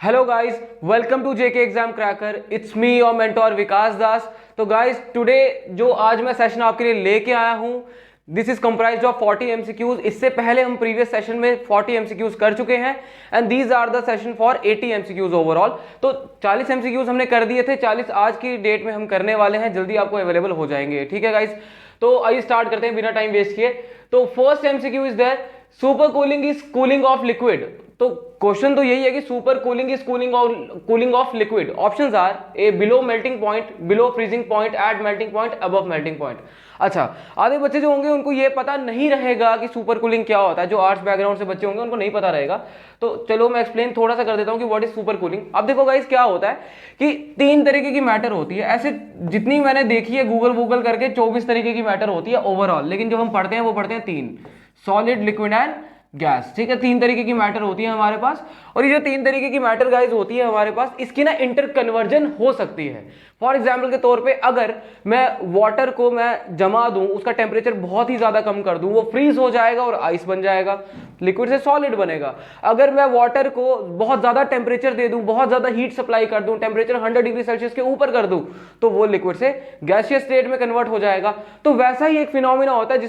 Hello guys, welcome to JK exam cracker. It's me your mentor Vikas Das. तो guys, today जो आज मैं session आपके लिए लेके आया हूं, this is comprised of 40 MCQs. इससे पहले हम प्रीवियस सेशन में 40 एमसीक्यूज कर चुके हैं and these are the session for 80 MCQs overall. तो 40 एमसीक्यूज हमने कर दिए थे, 40 आज की डेट में हम करने वाले हैं, जल्दी आपको अवेलेबल हो जाएंगे। ठीक है गाइस, तो आइए स्टार्ट करते हैं बिना टाइम वेस्ट किए। तो first MCQ is there, supercooling is cooling of liquid. तो क्वेश्चन तो यही है कि supercooling is cooling of liquid. Options are A below melting point, below freezing point, at melting point, above melting point. अच्छा, आधे बच्चे जो होंगे उनको ये पता नहीं रहेगा कि सुपर कूलिंग क्या होता है। जो आर्ट्स बैकग्राउंड से बच्चे होंगे उनको नहीं पता रहेगा। तो चलो मैं एक्सप्लेन थोड़ा सा कर देता हूं कि व्हाट इज सुपर कूलिंग। अब देखो गाइस, क्या होता है कि 3 तरीके की मैटर होती है। ऐसे जितनी मैंने देखी है गूगल करके 24 तरीके की मैटर होती है ओवरऑल, लेकिन जब हम पढ़ते हैं वो पढ़ते हैं 3, सॉलिड, लिक्विड एंड गैस। ठीक है, 3 तरीके की मैटर होती है हमारे पास। और ये जो 3 तरीके की मैटर गाइस होती है हमारे पास, इसकी ना इंटर कन्वर्जन हो सकती है। फॉर एग्जाम्पल के तौर पे अगर मैं वाटर को मैं जमा दूं, उसका टेम्परेचर बहुत ही ज्यादा कम कर दूं, वो फ्रीज हो जाएगा और आइस बन जाएगा, लिक्विड से सॉलिड बनेगा। अगर मैं वाटर को बहुत ज्यादा टेम्परेचर दे दूं, बहुत ज्यादा हीट सप्लाई कर दूं, टेम्परेचर 100 डिग्री सेल्सियस के ऊपर कर दूं, तो वो लिक्विड से गैसियस स्टेट में कन्वर्ट हो जाएगा। तो वैसा ही एक फिनोमिना होता है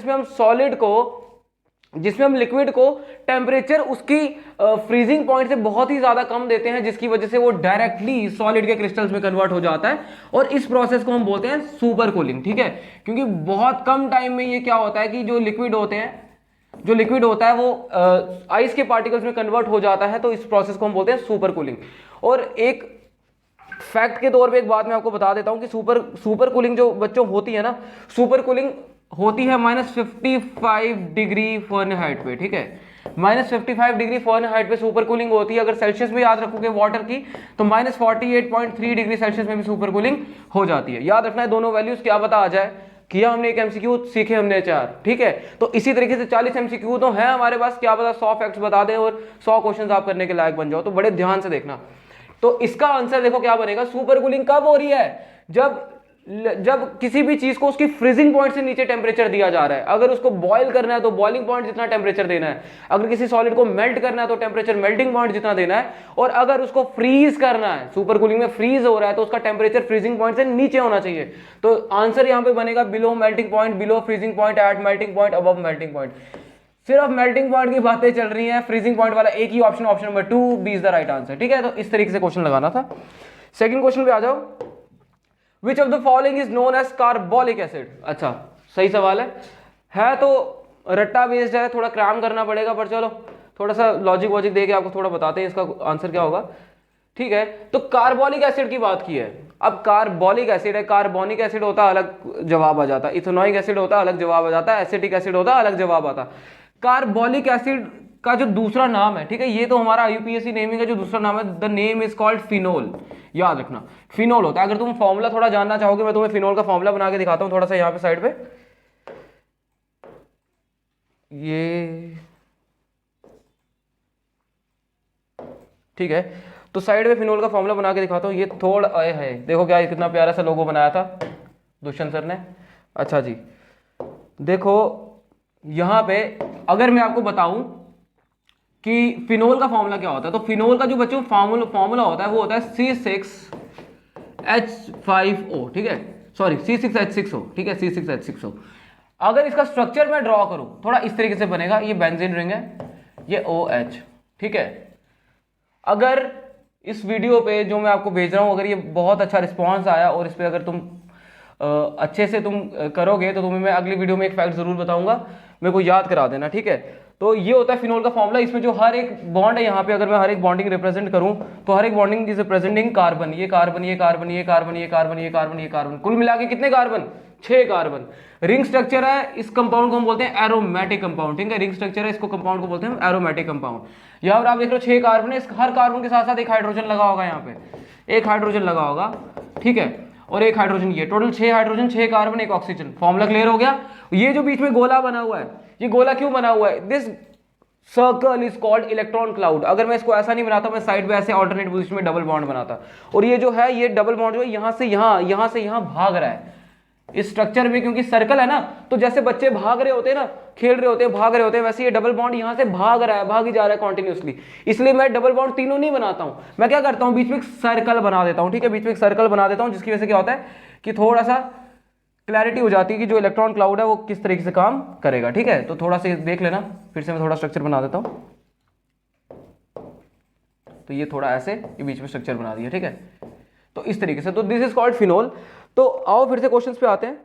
जिसमें हम लिक्विड को टेम्परेचर उसकी फ्रीजिंग पॉइंट से बहुत ही ज्यादा कम देते हैं, जिसकी वजह से वो डायरेक्टली सॉलिड के क्रिस्टल्स में कन्वर्ट हो जाता है। और इस प्रोसेस को हम बोलते हैं सुपर कूलिंग। ठीक है, क्योंकि बहुत कम टाइम में ये क्या होता है कि जो लिक्विड होता है वो आइस के पार्टिकल्स में कन्वर्ट हो जाता है। तो इस प्रोसेस को हम बोलते हैं सुपर कूलिंग। और एक फैक्ट के तौर पे एक बात मैं आपको बता देता हूं कि सुपर कूलिंग जो बच्चों होती है ना, सुपर कूलिंग होती है -55 डिग्री फ़ारेनहाइट पे। ठीक है, -55 डिग्री फ़ारेनहाइट पे सुपर कूलिंग होती है। अगर सेल्सियस में याद रखोगे वाटर की, तो -48.3 डिग्री सेल्सियस में भी सुपर कूलिंग हो जाती है। याद रखना है दोनों वैल्यूज, क्या पता आ जाए। किया हमने एक एमसीक्यू, सीखे हमने 4। ठीक है, तो इसी तरीके से 40 एमसीक्यू तो है हमारे पास, क्या पता 100 फैक्ट्स बता दें और 100 क्वेश्चन आप करने के लायक बन जाओ। तो बड़े ध्यान से देखना। तो इसका आंसर देखो क्या बनेगा। सुपर कूलिंग कब हो रही है? जब किसी भी चीज को उसकी फ्रीजिंग पॉइंट से नीचे टेम्परेचर दिया जा रहा है। अगर उसको बॉयल करना है तो बॉइलिंग पॉइंट जितना टेम्परेचर देना है। अगर किसी सॉलिड को मेल्ट करना है तो टेम्परेचर मेल्टिंग पॉइंट जितना देना है। और अगर उसको फ्रीज करना है, सुपर कूलिंग में फ्रीज हो रहा है, तो उसका टेम्परेचर फ्रीजिंग पॉइंट से नीचे होना चाहिए। तो आंसर यहां पे बनेगा below melting point, below freezing point, at melting point, above melting point. सिर्फ मेल्टिंग पॉइंट की बातें चल रही हैं, फ्रीजिंग पॉइंट वाला एक ही option, option number 2 B is the right answer. ठीक है, तो इस तरीके से क्वेश्चन लगाना था। सेकंड क्वेश्चन पे आ जाओ। Which of the following is known as carbolic acid? अच्छा, सही सवाल है तो रट्टा बेस्ड है, थोड़ा क्रैम करना पड़ेगा, पर चलो थोड़ा सा लॉजिक वॉजिक देके आपको थोड़ा बताते हैं इसका आंसर क्या होगा। ठीक है, तो कार्बोलिक एसिड की बात की है। अब कार्बोलिक एसिड है, कार्बोनिक एसिड होता अलग जवाब आ जाता, इथेनोइक एसिड होता अलग जवाब आ जाता, एसिटिक एसिड होता अलग जवाब आता। कार्बोलिक एसिड का जो दूसरा नाम है, ठीक है, ये तो हमारा यूपीएससी नेमिंग का जो दूसरा नाम है, the name is called phenol. याद रखना, फिनोल होता है। अगर तुम फॉर्मूला थोड़ा जानना चाहोगे, मैं तुम्हें फिनोल का फॉर्मूला बना के दिखाता हूं, थोड़ा सा यहाँ पे साइड पे। ये ठीक है, तो साइड में फिनोल का फॉर्मूला बना के दिखाता हूँ। ये थोड़ा है, देखो क्या कितना प्यारा सा लोगो बनाया था दुष्यंत सर ने। अच्छा जी, देखो यहां पे अगर मैं आपको बताऊं कि फिनोल का फॉर्मूला क्या होता है, तो फिनोल का जो बच्चों फॉर्मूला होता है वो होता है C6H5O। ठीक है, सॉरी C6H6O। ठीक है, C6H6O। अगर इसका स्ट्रक्चर मैं ड्रॉ करूं थोड़ा इस तरीके से बनेगा। ये बेंजीन रिंग है, ये OH। ठीक है, अगर इस वीडियो पे जो मैं आपको भेज रहा हूं, अगर ये बहुत अच्छा रिस्पॉन्स आया और इस पर अगर तुम अच्छे से तुम करोगे, तो तुम्हें मैं अगली वीडियो में एक फैक्ट जरूर बताऊंगा, मेरे को याद करा देना। ठीक है, तो ये होता है फिनोल का फॉर्मूला। इसमें जो हर एक बॉन्ड है यहाँ पे, अगर मैं हर एक बॉन्डिंग रिप्रेजेंट करूं, तो हर एक बॉन्डिंग इज रिप्रेजेंटिंग कार्बन। ये कार्बन, ये कार्बन, ये कार्बन, ये कार्बन, ये कार्बन, ये कार्बन, कुल मिला के कितने कार्बन? 6 कार्बन। रिंग स्ट्रक्चर है, इस कंपाउंड को हम बोलते हैं एरोमेटिक कंपाउंड। ठीक है, रिंग स्ट्रक्चर है, इसको कंपाउंड को बोलते हैं एरोमेटिक कंपाउंड। यहाँ पर आप देख रहे हो 6 कार्बन है, हर कार्बन के साथ साथ एक हाइड्रोजन लगा होगा, यहाँ पे एक हाइड्रोजन लगा होगा। ठीक है, और एक हाइड्रोजन, ये total 6 hydrogen, 6 carbon, 1 oxygen. Formula clear हो गया। ये जो बीच में गोला बना हुआ है, ये गोला क्यों बना हुआ है? This circle is called electron cloud. अगर मैं इसको ऐसा नहीं बनाता, मैं साइड में ऐसे ऑल्टरनेट पोजीशन में डबल बॉन्ड बनाता, और ये जो है, ये डबल बॉन्ड जो है यहां से यहां, यहां से यहां भाग रहा है, इस स्ट्रक्चर में, क्योंकि सर्कल है ना, तो जैसे बच्चे भाग रहे होते हैं ना, खेल रहे होते हैं, भाग रहे होते हैं, वैसे ये डबल बॉन्ड यहाँ से भाग रहा है, भाग ही जा रहा है कॉन्टिन्यूसली। इसलिए मैं डबल बॉन्ड तीनों नहीं बनाता हूं, मैं क्या करता हूं, बीच में एक सर्कल बना देता हूं, ठीक है, बीच में एक सर्कल बना देता हूं, जिसकी वजह से क्या होता है कि थोड़ा सा क्लैरिटी हो जाती है कि जो इलेक्ट्रॉन क्लाउड है वो किस तरीके से काम करेगा, ठीक है। तो थोड़ा सा देख लेना, फिर से मैं थोड़ा स्ट्रक्चर बना देता हूं। तो ये थोड़ा ऐसे ये बीच में स्ट्रक्चर बना दिया, ठीक है। तो इस तरीके से, तो दिस इज कॉल्ड फिनोल। तो आओ फिर से क्वेश्चंस पे आते हैं।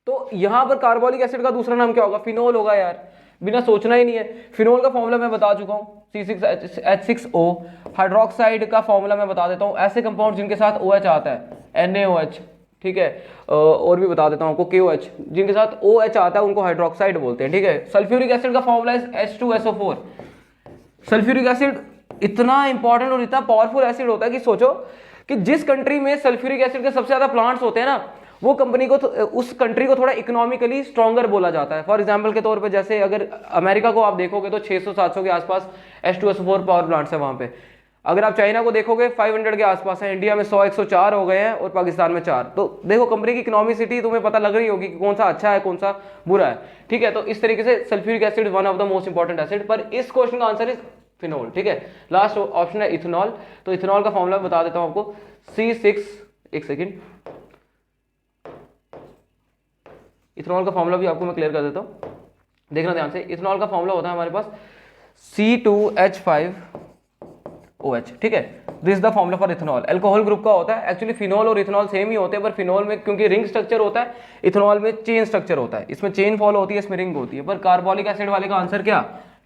तो यहां पर कार्बोलिक एसिड का दूसरा नाम क्या होगा, फिनोल होगा यार, बिना सोचना ही नहीं है। फिनोल का फॉर्मूला मैं बता चुका हूं, C6H6O। हाइड्रोक्साइड का फॉर्मूला मैं बता देता हूं, ऐसे कंपाउंड जिनके साथ OH आता है, NaOH, ठीक है। और भी बता देता हूं आपको, KOH, जिनके साथ OH आता है उनको हाइड्रोक्साइड बोलते हैं, ठीक है। सल्फ्यूरिक एसिड का फॉर्मूला है H2SO4। सल्फ्यूरिक एसिड इतना इंपॉर्टेंट और इतना पावरफुल एसिड होता है कि सोचो कि जिस कंट्री में सल्फ्यूरिक एसिड के सबसे ज्यादा प्लांट्स होते हैं ना, वो कंपनी को, उस कंट्री को थोड़ा इकोनॉमिकली स्ट्रॉन्गर बोला जाता है। फॉर एग्जांपल के तौर पे जैसे अगर अमेरिका को आप देखोगे तो 600-700 के आसपास H2SO4 पावर प्लांट्स है वहां पे। अगर आप चाइना को देखोगे 500 के आसपास है, इंडिया में 100-104 हो गए हैं और पाकिस्तान में 4। तो देखो कंपनी की इकोनॉमिसिटी तुम्हें पता लग रही होगी कि कौन सा अच्छा है कौन सा बुरा है, ठीक है। तो इस तरीके से sulphuric acid one of the most important acid, पर इस क्वेश्चन का आंसर इज फिनोल, ठीक है। लास्ट ऑप्शन है इथेनॉल। तो इथेनॉल का फॉर्मूला बता देता हूं आपको, C6, एक सेकेंड, इथेनॉल का फॉर्मूला भी आपको मैं क्लियर कर देता हूं, देखना ध्यान से। इथेनॉल का फॉर्मूला होता है हमारे पास C2H5OH, ठीक है। This is the formula for ethanol. Alcohol group का होता है। एक्चुअली फिनोल और इथेनॉल सेम ही होते हैं, पर फिनोल में क्योंकि रिंग स्ट्रक्चर होता है, इथेनॉल में चेन स्ट्रक्चर होता है। इसमें चेन फॉलो होती है, इसमें रिंग होती है। पर कार्बोलिक एसिड वाले का आंसर क्या,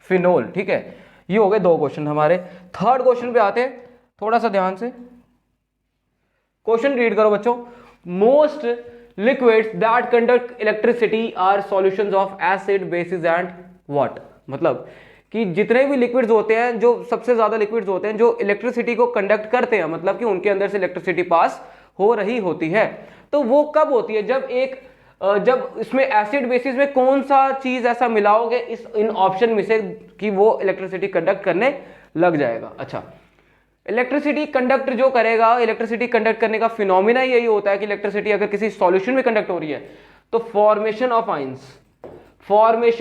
फिनोल, ठीक है। ये हो गए 2 क्वेश्चन हमारे। थर्ड क्वेश्चन पे आते हैं, थोड़ा सा ध्यान से क्वेश्चन रीड करो बच्चों। Most liquids that conduct electricity are solutions of acid, bases and water. मतलब कि जितने भी लिक्विड्स होते हैं, जो सबसे ज्यादा लिक्विड्स होते हैं जो इलेक्ट्रिसिटी को कंडक्ट करते हैं, मतलब कि उनके अंदर से इलेक्ट्रिसिटी पास हो रही होती है, तो वो कब होती है, जब इसमें एसिड बेसिस में कौन सा चीज ऐसा मिलाओगे इन ऑप्शन में से कि वो इलेक्ट्रिसिटी कंडक्ट करने लग जाएगा। अच्छा, इलेक्ट्रिसिटी कंडक्ट जो करेगा, इलेक्ट्रिसिटी कंडक्ट करने का फिनोमिना यही होता है कि इलेक्ट्रिसिटी अगर किसी सॉल्यूशन में कंडक्ट हो रही है तो फॉर्मेशन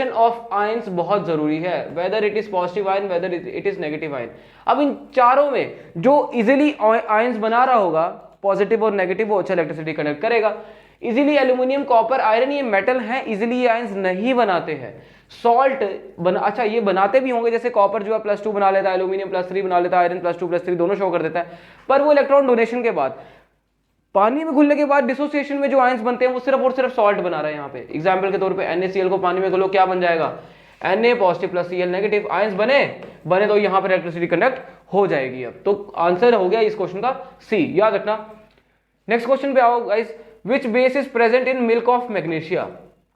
ऑफ आयंस बहुत जरूरी है, whether it is positive ion, whether it is negative ion. अब इन चारों में जो इजिली आयंस बना रहा होगा, पॉजिटिव और नेगेटिव, वो अच्छा इलेक्ट्रिसिटी कंडक्ट करेगा। इजिली एल्यूमिनियम, कॉपर, आयरन ये मेटल हैं, इजिली आयंस नहीं बनाते हैं। सॉल्ट अच्छा ये बनाते भी होंगे, जैसे कॉपर जो है +2 बना लेता है, एल्यूमिनियम +3 बना लेता है, आयरन +2 +3 दोनों शो कर देता है। पर वो इलेक्ट्रॉन डोनेशन के बाद, पानी में घुलने के बाद डिसोसिएशन में जो आयंस बनते हैं वो सिर्फ और सिर्फ सॉल्ट बना रहा है। यहाँ पे एग्जाम्पल के तौर पे NaCl को पानी में घुलो, क्या बन जाएगा, Na positive + Cl negative. Ions बने तो यहाँ पर इलेक्ट्रिसिटी कंडक्ट हो जाएगी। अब तो आंसर हो गया इस क्वेश्चन का C, याद रखना। नेक्स्ट क्वेश्चन पे आओ guys, which base is present in milk of magnesia.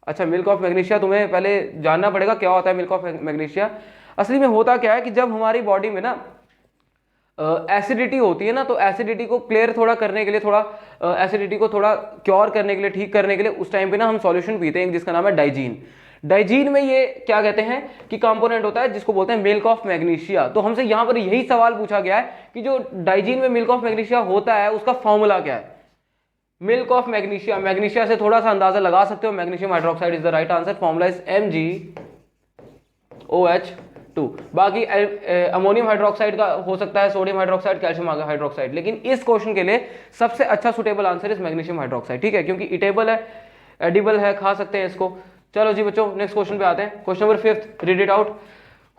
अच्छा, मिल्क ऑफ मैग्नीशिया तुम्हें पहले जानना पड़ेगा क्या होता है मिल्क ऑफ मैग्नीशिया। असली में होता क्या है कि जब हमारी बॉडी में ना एसिडिटी होती है ना, तो एसिडिटी को क्लियर थोड़ा करने के लिए, थोड़ा एसिडिटी को थोड़ा क्योर करने के लिए, ठीक करने के लिए, उस टाइम पे ना हम सॉल्यूशन पीते हैं जिसका नाम है डाइजीन। डाइजीन में ये क्या कहते हैं कि कंपोनेंट होता है जिसको बोलते हैं मिल्क ऑफ मैग्नीशिया। तो हमसे यहाँ पर यही सवाल पूछा गया है कि जो डाइजीन में मिल्क ऑफ मैग्नीशिया होता है उसका फॉर्मूला क्या है। मिल्क ऑफ मैग्नीशिया, मैग्नीशिया से थोड़ा सा अंदाजा लगा सकते हो, magnesium hydroxide is the right answer. Formula is MgOH2। बाकी अमोनियम हाइड्रोक्साइड का हो सकता है, सोडियम हाइड्रोक्साइड, कैल्शियम हाइड्रोक्साइड, लेकिन इस क्वेश्चन के लिए सबसे अच्छा suitable answer is magnesium hydroxide, ठीक है, क्योंकि इटेबल है, एडिबल है, खा सकते हैं इसको। चलो जी बच्चों, नेक्स्ट क्वेश्चन पे आते हैं। Question number 5, read it out.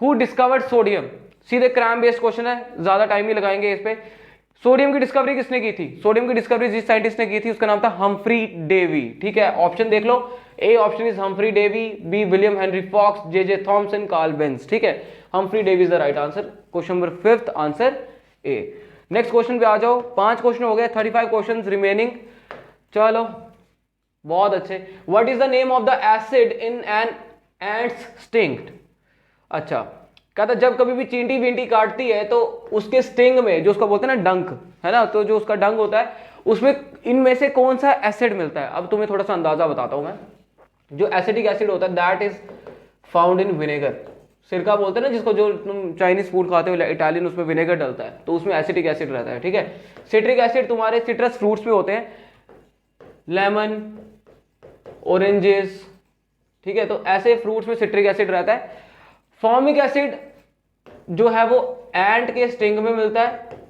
Who discovered sodium. सीधे क्रैम बेस्ड क्वेश्चन है, ज्यादा टाइम ही लगाएंगे इस पे। सोडियम की डिस्कवरी किसने की थी, सोडियम की डिस्कवरी जिस साइंटिस्ट ने की थी उसका नाम था हम्फ्री डेवी, ठीक है। ऑप्शन देख लो, A option is Humphry Davy, B William Henry Fox, J Thomson, Karl Benz, ठीक है। Humphry Davy is the right answer. Question number 5 answer A. Next question पे आ जाओ। 5 क्वेश्चन हो गए, 35 क्वेश्चन रिमेनिंग। चलो बहुत अच्छे। What is the name of the acid in an ants sting. अच्छा, कहता जब कभी भी चींटी वींटी काटती है तो उसके स्टिंग में, जो उसका बोलते हैं ना डंक, है ना, तो जो उसका डंक होता है उसमें इनमें से कौन सा एसिड मिलता है। अब तुम्हें थोड़ा सा अंदाजा बताता हूं मैं। जो एसिडिक एसिड होता है that is found in vinegar. सिरका बोलते हैं ना जिसको, जो तुम चाइनीज फूड खाते हो इटालियन, उसमें विनेगर डलता है तो उसमें एसिडिक एसिड रहता है, ठीक है। सिट्रिक एसिड तुम्हारे सिट्रस फ्रूट्स पे होते हैं, लेमन, ऑरेंजेस, ठीक है। तो ऐसे फ्रूट्स में सिट्रिक एसिड रहता है। फॉर्मिक एसिड जो है वो एंट के स्टिंग में मिलता है।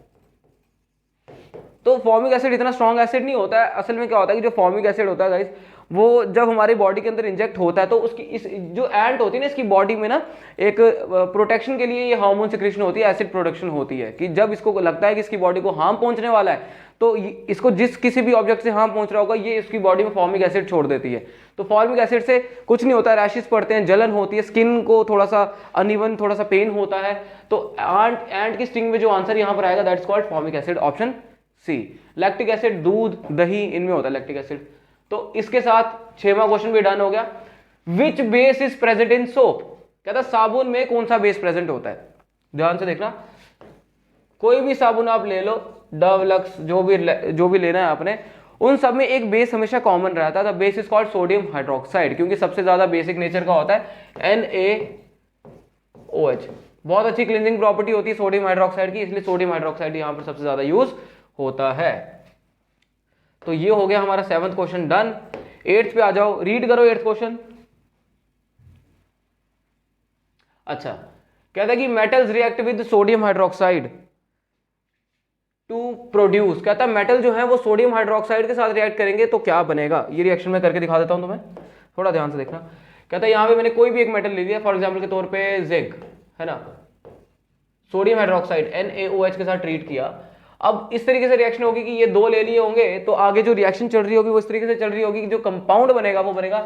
तो फॉर्मिक एसिड इतना स्ट्रॉन्ग एसिड नहीं होता है। असल में क्या होता है कि जो फॉर्मिक एसिड होता है गाइस, वो जब हमारी बॉडी के अंदर इंजेक्ट होता है तो उसकी इस जो एंट होती है ना, इसकी बॉडी में ना एक प्रोटेक्शन के लिए ये हार्मोन सिक्रेशन होती है, एसिड प्रोडक्शन होती है, कि जब इसको लगता है कि इसकी बॉडी को हार्म पहुंचने वाला है तो इसको जिस किसी भी ऑब्जेक्ट से हार्म पहुंच रहा होगा ये इसकी बॉडी में फॉर्मिक एसिड छोड़ देती है। तो फॉर्मिक एसिड से कुछ नहीं होता, रैशेस पड़ते हैं, जलन होती है, स्किन को थोड़ा सा अनइवन, थोड़ा सा पेन होता है। तो एंट की स्टिंग में जो आंसर यहां पर आएगा that is called formic acid, option C. Lactic acid, दूध, दही, इनमें होता है लैक्टिक एसिड। तो इसके साथ 6वां क्वेश्चन भी डन हो गया। Which base is present in soap? कहता साबुन में कौन सा बेस प्रेजेंट होता है? ध्यान से देखना, कोई भी साबुन आप ले लो, डव, लक्स, जो भी लेना है आपने, उन सब में एक बेस हमेशा कॉमन रहता है। The base is called sodium hydroxide, क्योंकि सबसे ज्यादा बेसिक नेचर का होता है NaOH। बहुत अच्छी क्लींजिंग प्रॉपर्टी होती है सोडियम हाइड्रोक्साइड की, इसलिए सोडियम हाइड्रोक्साइड यहां पर सबसे ज्यादा यूज होता है। तो ये हो गया हमारा 7वां क्वेश्चन डन। 8th पे आ जाओ, रीड करो 8th क्वेश्चन। अच्छा, कहता है कि metals react with sodium hydroxide to produce. कहता है मेटल जो है वो सोडियम हाइड्रोक्साइड के साथ रिएक्ट करेंगे तो क्या बनेगा। ये रिएक्शन मैं करके दिखा देता हूं तुम्हें, थोड़ा ध्यान से देखना। कहता है यहां पे मैंने कोई भी एक मेटल ले लिया, फॉर एग्जांपल के तौर पे जिंक है ना, सोडियम हाइड्रोक्साइड NaOH के साथ ट्रीट किया। अब इस तरीके से रिएक्शन होगी कि ये दो ले लिए होंगे, तो आगे जो रिएक्शन चल रही होगी वो इस तरीके से चल रही होगी कि जो कंपाउंड बनेगा वो बनेगा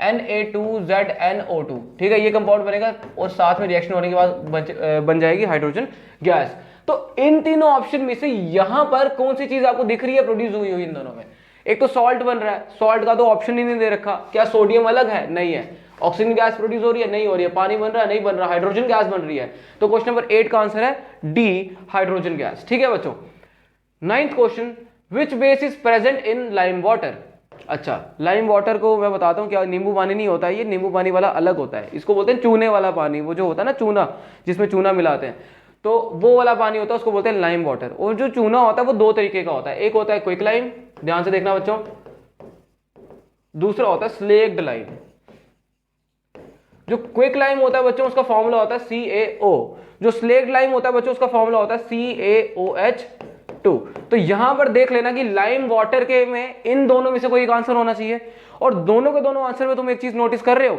Na2ZNO2, ठीक है, ये कंपाउंड बनेगा और साथ में रिएक्शन होने के बाद बन जाएगी हाइड्रोजन गैस। तो इन तीनों ऑप्शन में से यहां पर कौन सी चीज आपको दिख रही है प्रोड्यूस हुई हुई इन दोनों में? एक तो सॉल्ट बन रहा है, सॉल्ट का तो ऑप्शन ही नहीं दे रखा। क्या सोडियम अलग है? नहीं है। ऑक्सीजन गैस प्रोड्यूस हो रही है? नहीं हो रही है। पानी बन रहा है? नहीं बन रहा। हाइड्रोजन गैस बन रही है। तो क्वेश्चन नंबर 8 का आंसर है डी, हाइड्रोजन गैस। ठीक है बच्चों। 9th question, which base is present in lime water? अच्छा, लाइम वाटर को मैं बताता हूँ क्या नींबू पानी नहीं होता है, ये नींबू पानी वाला अलग होता है। इसको बोलते हैं चूने वाला पानी, वो जो होता है ना चूना, जिसमें चूना मिलाते हैं, तो वो वाला पानी होता है, उसको बोलते हैं लाइम वाटर। और जो चूना होता है वो दो तरीके का होता है, एक होता है क्विक लाइम, ध्यान से देखना बच्चों, दूसरा होता है स्लेक्ड लाइम। जो क्विक लाइम होता है बच्चों उसका फॉर्मूला होता है CaO, जो स्लेक्ड लाइम होता है बच्चों उसका फॉर्मूला होता है CaOH2। तो यहां पर देख लेना कि लाइम वाटर के में इन दोनों में से कोई एक आंसर होना चाहिए, और दोनों के दोनों आंसर में तुम एक चीज नोटिस कर रहे हो,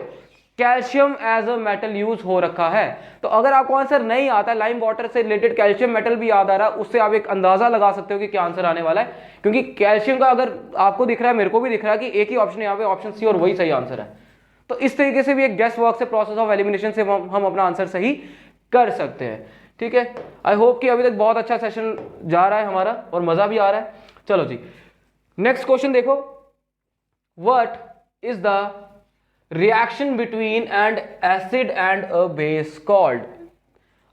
calcium as a metal use हो रखा है। तो अगर आपको आंसर नहीं आता, लाइम वाटर से रिलेटेड कैल्शियम मेटल भी याद आ रहा है, उससे आप एक अंदाजा लगा सकते हो कि क्या आंसर आने वाला है, क्योंकि कैल्शियम का अगर आपको दिख रहा है, मेरे को भी दिख रहा है कि एक ही ऑप्शन यहाँ पे ऑप्शन सी और वही सही आंसर है। तो इस तरीके से भी एक गेस वर्क से, प्रोसेस ऑफ एलिमिनेशन से हम अपना आंसर सही कर सकते हैं। ठीक है, आई होप कि अभी तक बहुत अच्छा सेशन जा रहा है हमारा और मजा भी आ रहा है। चलो जी, नेक्स्ट क्वेश्चन देखो, what is the reaction between and acid and a base called?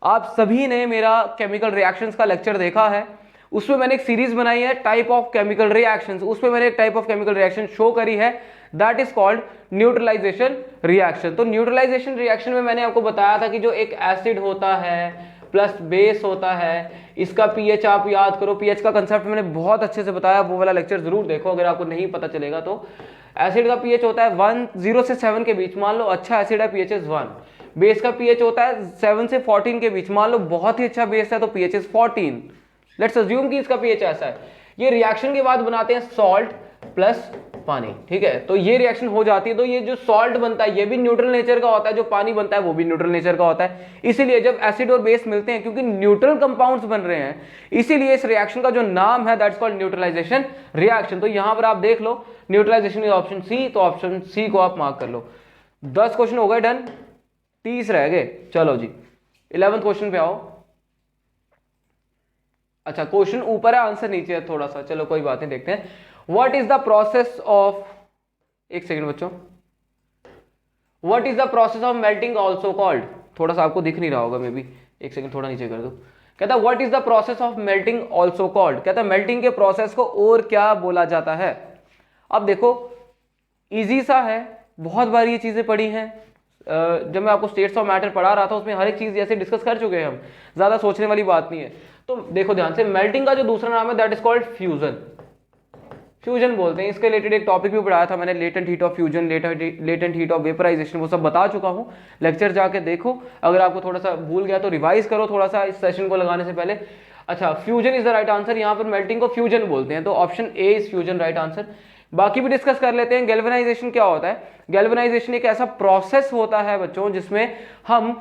आप सभी ने मेरा केमिकल रिएक्शंस का लेक्चर देखा है, उसमें मैंने एक सीरीज बनाई है टाइप ऑफ केमिकल रिएक्शंस, उसमें मैंने एक type of chemical reaction show करी है, that is called neutralization reaction. तो न्यूट्रलाइजेशन रिएक्शन में मैंने आपको बताया था कि जो एक एसिड होता है प्लस बेस होता है, इसका पीएच आप याद करो, पीएच का कंसेप्ट मैंने बहुत अच्छे से बताया, वो वाला लेक्चर जरूर देखो अगर आपको नहीं पता चलेगा तो। एसिड का पीएच होता है 0 से 7 के बीच, मान लो अच्छा एसिड है पीएच इज 1। बेस का पीएच होता है 7 से 14 के बीच, मान लो बहुत ही अच्छा बेस है तो पीएच इज 14। लेट्स अज्यूम कि इसका पीएच ऐसा है। ये रिएक्शन के बाद बनाते हैं सॉल्ट प्लस पानी, ठीक है, तो ये रिएक्शन हो जाती है। तो ये जो सॉल्ट बनता है ये भी न्यूट्रल नेचर का होता है, जो पानी बनता है वो भी न्यूट्रल नेचर का होता है। इसीलिए जब एसिड और बेस मिलते हैं, क्योंकि न्यूट्रल कंपाउंड्स बन रहे हैं, इसीलिए इस रिएक्शन का जो नाम है दैट्स कॉल्ड न्यूट्रलाइजेशन रिएक्शन। तो यहां पर आप देख लो न्यूट्रलाइजेशन इज ऑप्शन सी, तो ऑप्शन सी को आप मार्क कर लो। 10 क्वेश्चन हो गए डन, 30 रह गए। चलो जी 11th क्वेश्चन पे आओ। अच्छा, क्वेश्चन ऊपर है, आंसर नीचे है थोड़ा सा, चलो कोई बात नहीं, देखते हैं। What is the process of, एक सेकंड बच्चों, what is the process of melting also called? थोड़ा सा आपको दिख नहीं रहा होगा मे बी, एक सेकंड थोड़ा नीचे कर दो। कहता what is the process of melting also called? कहता मेल्टिंग के प्रोसेस को और क्या बोला जाता है? अब देखो इजी सा है, बहुत बार ये चीजें पढ़ी हैं, जब मैं आपको स्टेट्स ऑफ मैटर पढ़ा रहा था उसमें हर एक चीज जैसे डिस्कस कर चुके हैं हम, ज्यादा सोचने वाली बात नहीं है। तो देखो ध्यान से, मेल्टिंग का जो दूसरा नाम है that is called fusion. Fusion बोलते हैं। इसके रिलेटेड एक टॉपिक भी पढ़ाया था मैंने, latent heat of fusion, latent heat of vaporization, वो सब बता चुका हूँ, लेक्चर जाके देखो। अगर आपको थोड़ा सा भूल गया तो रिवाइज करो थोड़ा सा इस सेशन को लगाने से पहले। अच्छा, fusion is the right answer, यहाँ पर मेल्टिंग को फ्यूजन बोलते हैं, तो option A is fusion right answer. बाकी भी डिस्कस कर लेते हैं। गैल्वेनाइजेशन क्या होता है? गैल्वेनाइजेशन एक ऐसा प्रोसेस होता है बच्चों जिसमें हम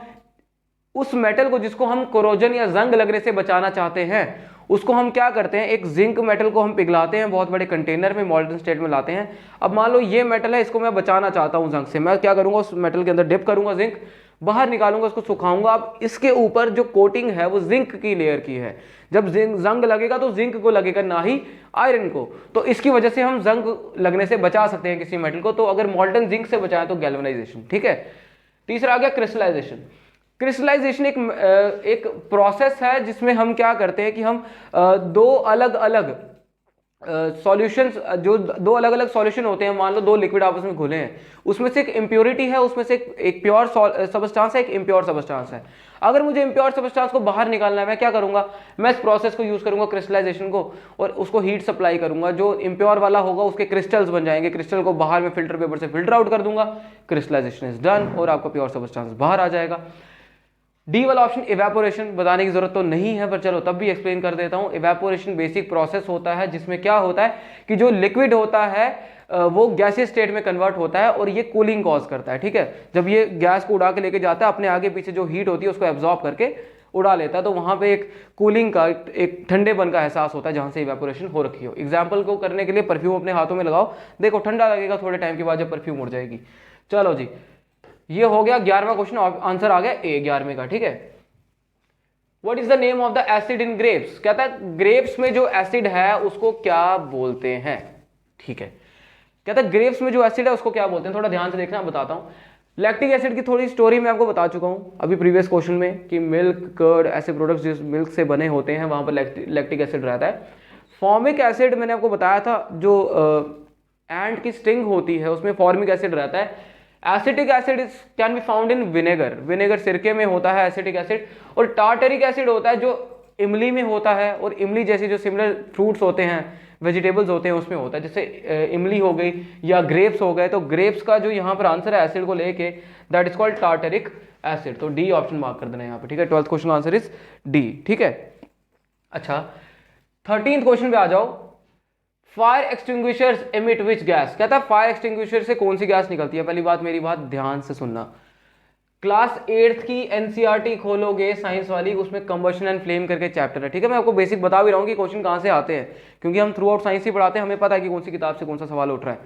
उस मेटल को जिसको हम कोरोजन या जंग लगने से बचाना चाहते हैं, उसको हम क्या करते हैं, एक जिंक मेटल को हम पिघलाते हैं, बहुत बड़े कंटेनर में मॉल्टन स्टेट में लाते हैं। अब मान लो ये मेटल है, इसको मैं बचाना चाहता हूं जंग से, मैं क्या करूंगा, उस मेटल के अंदर डिप करूंगा, जिंक बाहर निकालूंगा, उसको सुखाऊंगा। अब इसके ऊपर जो कोटिंग है वो जिंक की लेयर की है। जब जंग लगेगा तो जिंक को लगेगा, ना ही आयरन को, तो इसकी वजह से हम जंग लगने से बचा सकते हैं किसी मेटल को। तो अगर मॉल्टन जिंक से बचाएं तो गैल्वेनाइजेशन, ठीक है। तीसरा आ गया क्रिस्टलाइजेशन। क्रिस्टलाइजेशन एक प्रोसेस है जिसमें हम क्या करते हैं कि हम दो अलग अलग सॉल्यूशंस, जो दो अलग अलग सॉल्यूशन होते हैं, मान लो दो लिक्विड आपस में घुले हैं, उसमें से एक इम्प्योरिटी है, उसमें से एक प्योर सबस्टांस है, एक इम्प्योर सबस्टांस है। अगर मुझे इम्प्योर सबस्टांस को बाहर निकालना है, मैं क्या करूंगा, मैं इस प्रोसेस को यूज करूंगा क्रिस्टलाइजेशन को, और उसको हीट सप्लाई करूंगा। जो इम्प्योर वाला होगा उसके क्रिस्टल्स बन जाएंगे, क्रिस्टल को बाहर में फिल्टर पेपर से फिल्टर आउट कर दूंगा, क्रिस्टलाइजेशन इज डन, और आपका प्योर सबस्टांस बाहर आ जाएगा। डी वाला ऑप्शन इवेपोरेशन, बताने की जरूरत तो नहीं है पर चलो तब भी एक्सप्लेन कर देता हूं। इवेपोरेशन बेसिक प्रोसेस होता है जिसमें क्या होता है कि जो लिक्विड होता है वो गैसीय स्टेट में कन्वर्ट होता है, और ये कूलिंग कॉज करता है, ठीक है। जब ये गैस को उड़ा के लेके जाता है, अपने आगे पीछे जो हीट होती है उसको एब्जॉर्ब करके उड़ा लेता है, तो वहां पे एक कूलिंग का, एक ठंडेपन का एहसास होता है जहां से इवेपोरेशन हो रखी हो। एग्जाम्पल को करने के लिए परफ्यूम अपने हाथों में लगाओ, देखो ठंडा लगेगा थोड़े टाइम के बाद जब परफ्यूम उड़ जाएगी। चलो जी, ये हो गया 11वां क्वेश्चन, आंसर आ गया ए 11वें का, ठीक है। What is the name of the acid in grapes? कहता है ग्रेप्स में जो एसिड है उसको क्या बोलते हैं, ठीक है। कहता है ग्रेप्स में जो एसिड है उसको क्या बोलते हैं, थोड़ा ध्यान से देखना, बताता हूं। लैक्टिक एसिड की थोड़ी स्टोरी मैं आपको बता चुका हूं अभी प्रीवियस क्वेश्चन में, कि मिल्क, कर्ड, ऐसे प्रोडक्ट्स जिस मिल्क से बने होते हैं वहां पर लैक्टिक एसिड रहता है। फॉर्मिक एसिड मैंने आपको बताया था, जो एंट की स्टिंग होती है उसमें फॉर्मिक एसिड रहता है। Acetic acid can be found in vinegar, vinegar सिरके में होता है एसिटिक एसिड। और टार्टरिक एसिड होता है जो इमली में होता है, और इमली जैसे जो सिमिलर फ्रूट्स होते हैं, वेजिटेबल्स होते हैं, उसमें होता है। जैसे इमली हो गई या ग्रेप्स हो गए, तो ग्रेप्स का जो यहाँ पर आंसर है एसिड को लेके, that is called tartaric acid. तो डी ऑप्शन मार्क कर देना यहाँ पे, ठीक है। 12th question answer is D, ठीक है। अच्छा, 13th क्वेश्चन पे आ जाओ। Fire extinguishers emit which gas, कहता है फायर एक्सटिंग्विशर से कौन सी गैस निकलती है। पहली बात, मेरी बात ध्यान से सुनना, क्लास 8th की एनसीईआरटी खोलोगे साइंस वाली, उसमें कंबशन एंड फ्लेम करके चैप्टर है, ठीक है। मैं आपको बेसिक बता भी रहा हूँ कि क्वेश्चन कहाँ से आते हैं, क्योंकि हम थ्रू आउट साइंस ही पढ़ाते हैं, हमें पता है कि कौन सी किताब से कौन सा सवाल उठ रहा है।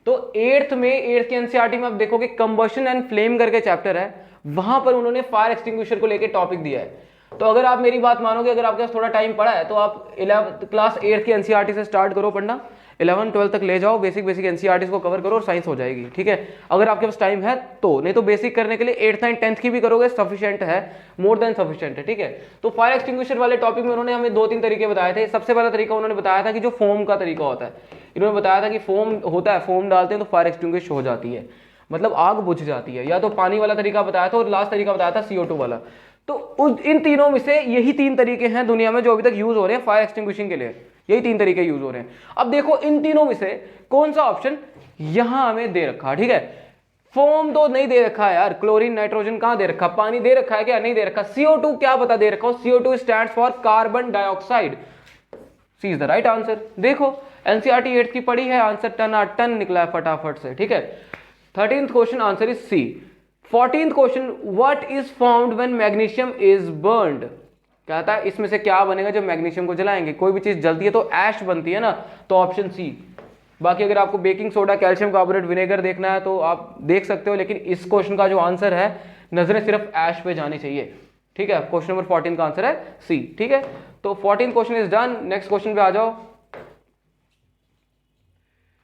तो 8th की एनसीईआरटी में आप देखोगे कंबशन एंड फ्लेम करके चैप्टर है, वहां पर उन्होंने फायर एक्सटिंग्विशर को लेकर टॉपिक दिया है। तो अगर आप मेरी बात मानोगे, अगर आपके पास थोड़ा टाइम पड़ा है तो आप क्लास 8th की एनसीईआरटी से स्टार्ट करो पढ़ना, 11 12 तक ले जाओ, बेसिक एनसीईआरटी को कवर करो और साइंस हो जाएगी, ठीक है। अगर आपके पास टाइम है तो, नहीं तो बेसिक करने के लिए 8th एंड 10th की भी करोगे, सफिशिएंट है, मोर देन सफिशिएंट है, ठीक है। तो फायर एक्सटिंग्विशर वाले टॉपिक में उन्होंने हमें 2-3 तरीके बताए थे। सबसे पहला तरीका उन्होंने बताया था कि जो फोम का तरीका होता है, इन्होंने बताया था कि फोम होता है, फोम डालते हैं तो फायर एक्सटिंग्विश हो जाती है, मतलब आग बुझ जाती है। या तो पानी वाला तरीका बताया था, और लास्ट तरीका बताया था CO2 वाला। तो इन तीनों में से यही 3 तरीके हैं दुनिया में जो अभी तक यूज हो रहे हैं फायर एक्सटिंग्विशिंग के लिए, यही 3 तरीके यूज हो रहे हैं। अब देखो इन तीनों में से कौन सा ऑप्शन यहां हमें दे रखा, ठीक है। फोम तो नहीं दे रखा है यार, क्लोरीन नाइट्रोजन कहां दे रखा, पानी दे रखा है क्या, नहीं दे रखा। CO2 क्या बता दे रखा हो, CO2 stands for carbon dioxide, C is the right answer. देखो एनसीईआरटी 8th की पढ़ी है, आंसर टन निकला है फटाफट से, ठीक है। 13th question answer is C. 14th question, what is found when magnesium is burned, कहता है इसमें से क्या बनेगा जब मैग्नीशियम को जलाएंगे। कोई भी चीज जलती है तो ऐश बनती है ना, तो ऑप्शन सी। बाकी अगर आपको baking soda, calcium carbonate, vinegar देखना है तो आप देख सकते हो, लेकिन इस क्वेश्चन का जो आंसर है, नजरें सिर्फ ऐश पे जानी चाहिए, ठीक है। क्वेश्चन नंबर 14 का आंसर है सी, ठीक है। तो 14th question is done. Next question पे आ जाओ।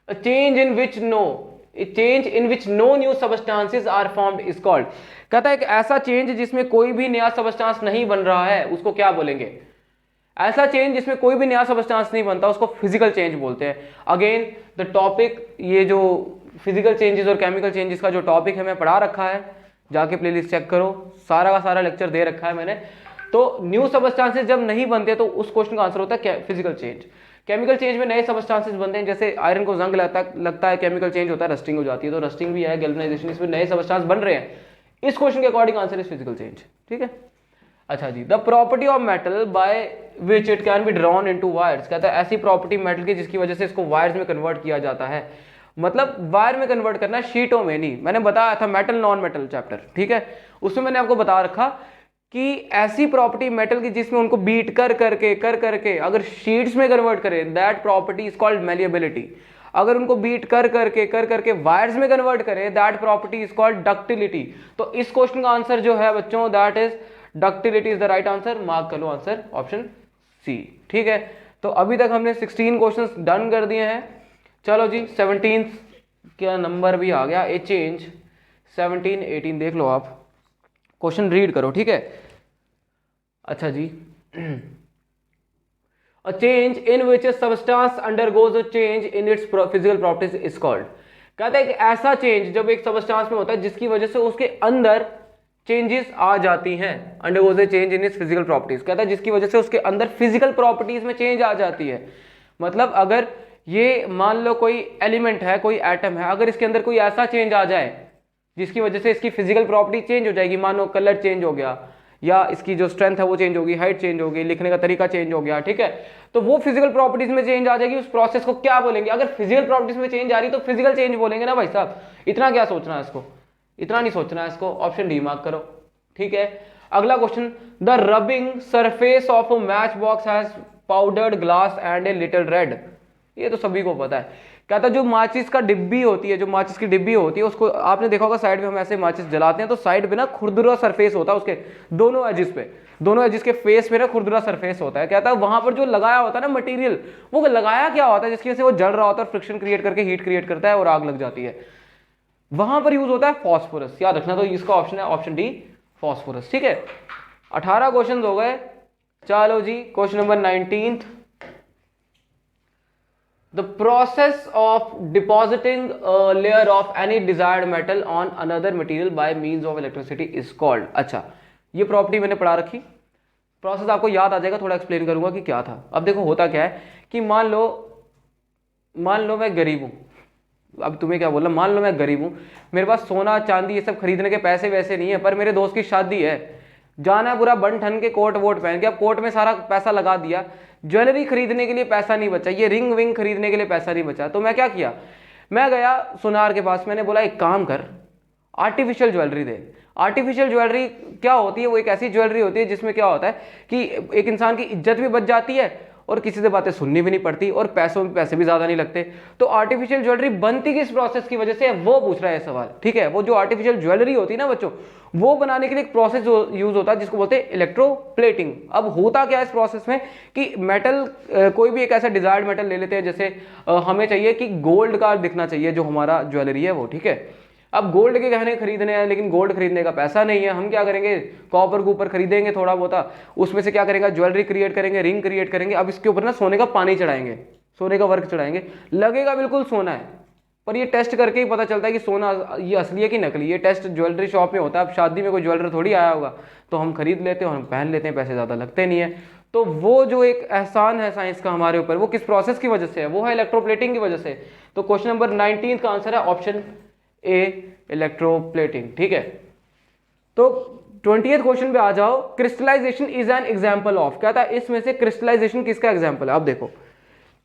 A change in which no new substances are formed is called, कहता है कि ऐसा चेंज जिसमें कोई भी नया सबस्टांस नहीं बन रहा है उसको क्या बोलेंगे। ऐसा चेंज जिसमें कोई भी नया सबस्टांस नहीं बनता उसको फिजिकल चेंज बोलते हैं। अगेन द टॉपिक, ये जो फिजिकल चेंजेस और केमिकल चेंजेस का जो टॉपिक है मैं पढ़ा रखा है, जाके प्लेलिस्ट चेक करो, सारा का सारा लेक्चर दे रखा है मैंने। तो न्यू सबस्टांसेस जब नहीं बनते तो उस क्वेश्चन का आंसर होता है फिजिकल चेंज। केमिकल चेंज में नए सबस्टांसेस बनते हैं, जैसे आयरन को जंग लगता है केमिकल चेंज होता है, रस्टिंग हो जाती है, तो रस्टिंग भी है, गैल्वेनाइजेशन, इसमें नए सबस्टांस बन रहे हैं। इस क्वेश्चन के according answer is physical change. ठीक है, अच्छा जी, the property of metal by which it can be drawn into wires, कहता है ऐसी प्रॉपर्टी मेटल की जिसकी वजह से इसको वायर्स में कन्वर्ट किया जाता है। मतलब वायर में कन्वर्ट करना, शीटों में नहीं। मैंने बताया था मेटल नॉन मेटल चैप्टर, ठीक है, उसमें मैंने आपको बता रखा कि ऐसी प्रॉपर्टी मेटल की जिसमें उनको बीट कर करके अगर शीट्स में कन्वर्ट करें, that property is called malleability. अगर उनको बीट कर करके वायर्स में कन्वर्ट करें, that property is called ductility. तो इस क्वेश्चन का आंसर जो है बच्चों, that is ductility is the right answer. Mark कर लो आंसर ऑप्शन सी। ठीक है, तो अभी तक हमने 16 क्वेश्चंस डन कर दिए हैं। चलो जी 17 का नंबर भी आ गया, ए चेंज 17 18 देख लो आप, क्वेश्चन रीड करो। ठीक है, अच्छा जी, a change in which a substance undergoes a change in its physical properties is called, कहता है कि ऐसा चेंज जब एक सबस्टांस में होता है जिसकी वजह से उसके अंदर चेंजेस आ जाती हैं, undergoes A change in its physical properties, कहता है जिसकी वजह से उसके अंदर फिजिकल प्रॉपर्टीज में चेंज आ जाती है। मतलब अगर ये मान लो कोई एलिमेंट है, कोई एटम है, अगर इसके अंदर कोई ऐसा चेंज आ जाए जिसकी वजह से इसकी फिजिकल प्रॉपर्टी चेंज हो जाएगी, मान लो कलर चेंज हो गया, या इसकी जो स्ट्रेंथ है वो चेंज होगी, हाइट चेंज होगी, लिखने का तरीका चेंज हो गया, ठीक है, तो वो फिजिकल प्रॉपर्टीज में चेंज आ जाएगी। उस प्रोसेस को क्या बोलेंगे? अगर फिजिकल प्रॉपर्टीज में चेंज आ रही तो फिजिकल चेंज बोलेंगे ना भाई साहब। इतना क्या सोचना है इसको, इतना नहीं सोचना है इसको। ऑप्शन डी मार्क करो। ठीक है, अगला question, the rubbing surface of a match box has powdered glass and a little red. ये तो सभी को पता है। कहता है जो माचिस का डिब्बी होती है, जो माचिस की डिब्बी होती है, उसको आपने देखा होगा साइड में हम ऐसे माचिस जलाते हैं तो साइड पे ना खुरदुरा सरफेस होता है, उसके दोनों एजिस पे, दोनों एजिस के फेस पे ना खुरदुरा सरफेस होता है। कहता है वहां पर जो लगाया होता है ना मटेरियल, वो लगाया क्या होता है जिसकी वजह से वो जल रहा होता है और फ्रिक्शन क्रिएट करके हीट क्रिएट करता है और आग लग जाती है, वहां पर यूज होता है फॉस्फोरस। याद रखना, तो इसका ऑप्शन है ऑप्शन डी फॉस्फोरस। ठीक है, 18 क्वेश्चन हो गए। चलो जी question number 19, the process of depositing a layer of any desired metal on another material by means of electricity is called। अच्छा, ये प्रॉपर्टी मैंने पढ़ा रखी, प्रोसेस आपको याद आ जाएगा, थोड़ा एक्सप्लेन करूंगा कि क्या था। अब देखो होता क्या है कि मान लो मैं गरीब हूं, अब तुम्हें क्या बोलना, मान लो मैं गरीब हूं, मेरे पास सोना चांदी ये सब खरीदने के पैसे वैसे नहीं है, पर मेरे दोस्त की शादी है, जाना है पूरा बन ठन के कोट वोट पहन के, अब कोट में सारा पैसा लगा दिया, ज्वेलरी खरीदने के लिए पैसा नहीं बचा, ये रिंग विंग खरीदने के लिए पैसा नहीं बचा, तो मैं क्या किया, मैं गया सुनार के पास, मैंने बोला एक काम कर, आर्टिफिशियल ज्वेलरी दे। आर्टिफिशियल ज्वेलरी क्या होती है? वो एक ऐसी ज्वेलरी होती है जिसमें क्या होता है कि एक इंसान की इज्जत भी बच जाती है और किसी से बातें सुननी भी नहीं पड़ती और पैसे भी ज्यादा नहीं लगते। तो आर्टिफिशियल ज्वेलरी बनती किस प्रोसेस की वजह से, वो पूछ रहा है सवाल। ठीक है, वो जो आर्टिफिशियल ज्वेलरी होती है ना बच्चों, वो बनाने के लिए एक प्रोसेस यूज होता है जिसको बोलते हैं इलेक्ट्रोप्लेटिंग। अब होता क्या है इस प्रोसेस में कि मेटल, कोई भी एक ऐसा डिजायर्ड मेटल ले लेते हैं, जैसे हमें चाहिए कि गोल्ड का दिखना चाहिए जो हमारा ज्वेलरी है वो, ठीक है। अब गोल्ड के गहने खरीदने हैं लेकिन गोल्ड खरीदने का पैसा नहीं है, हम क्या करेंगे, कॉपर के ऊपर खरीदेंगे थोड़ा बहुत, उसमें से क्या करेंगे, ज्वेलरी क्रिएट करेंगे, रिंग क्रिएट करेंगे। अब इसके ऊपर ना सोने का पानी चढ़ाएंगे, सोने का वर्क चढ़ाएंगे, लगेगा बिल्कुल सोना है, पर ये टेस्ट करके ही पता चलता है कि सोना ये असली है कि नकली। ये टेस्ट ज्वेलरी शॉप में होता है। अब शादी में कोई ज्वेलर थोड़ी आया होगा, तो हम खरीद लेते हैं और हम पहन लेते हैं, पैसे ज़्यादा लगते नहीं है। तो वो जो एक एहसान है साइंस का हमारे ऊपर, वो किस प्रोसेस की वजह से है? वो है इलेक्ट्रोप्लेटिंग की वजह से। तो क्वेश्चन नंबर 19 का आंसर है ऑप्शन ए, इलेक्ट्रोप्लेटिंग। ठीक है, तो 20th क्वेश्चन पे आ जाओ। Crystallization is an example of, कहता है इसमें से क्रिस्टलाइजेशन किसका एग्जाम्पल है? अब देखो,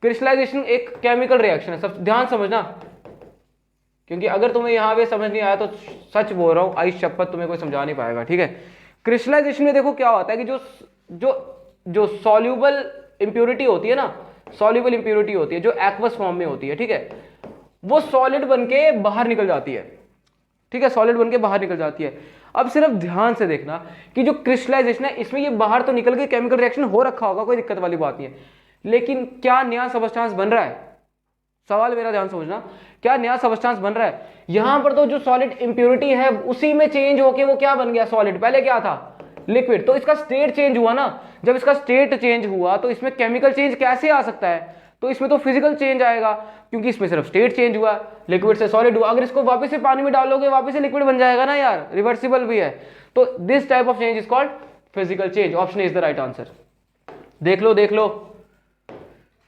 क्रिस्टलाइजेशन एक केमिकल रिएक्शन है, सब ध्यान समझना, क्योंकि अगर तुम्हें यहां पे समझ नहीं आया तो सच बोल रहा हूं, आई शपथ तुम्हें कोई समझा नहीं पाएगा। ठीक है, क्रिस्टलाइजेशन में देखो क्या होता है कि जो सॉल्यूबल इंप्योरिटी होती है ना, सॉल्यूबल इंप्योरिटी होती है जो एक्वस फॉर्म में होती है, ठीक है, वो सॉलिड बनके बाहर निकल जाती है। ठीक है, सॉलिड बनके बाहर निकल जाती है। अब सिर्फ ध्यान से देखना कि जो क्रिस्टलाइजेशन है इसमें ये बाहर तो निकल के केमिकल रिएक्शन हो रखा होगा, कोई दिक्कत वाली बात नहीं है, लेकिन क्या नया सबस्टांस बन रहा है? सवाल मेरा ध्यान समझना, क्या नया सबस्टांस बन रहा है? यहां पर तो जो सॉलिड इंप्योरिटी है उसी में चेंज होके वो क्या बन गया, सॉलिड। पहले क्या था, लिक्विड। तो इसका स्टेट चेंज हुआ ना, जब इसका स्टेट चेंज हुआ तो इसमें केमिकल चेंज कैसे आ सकता है? तो इसमें तो फिजिकल चेंज आएगा, क्योंकि इसमें सिर्फ स्टेट चेंज हुआ, लिक्विड से सॉलिड हुआ। अगर इसको वापस से पानी में डालोगे वापस से लिक्विड बन जाएगा ना यार, रिवर्सिबल भी है। तो this type of change is called physical change. Option is the right answer. देख लो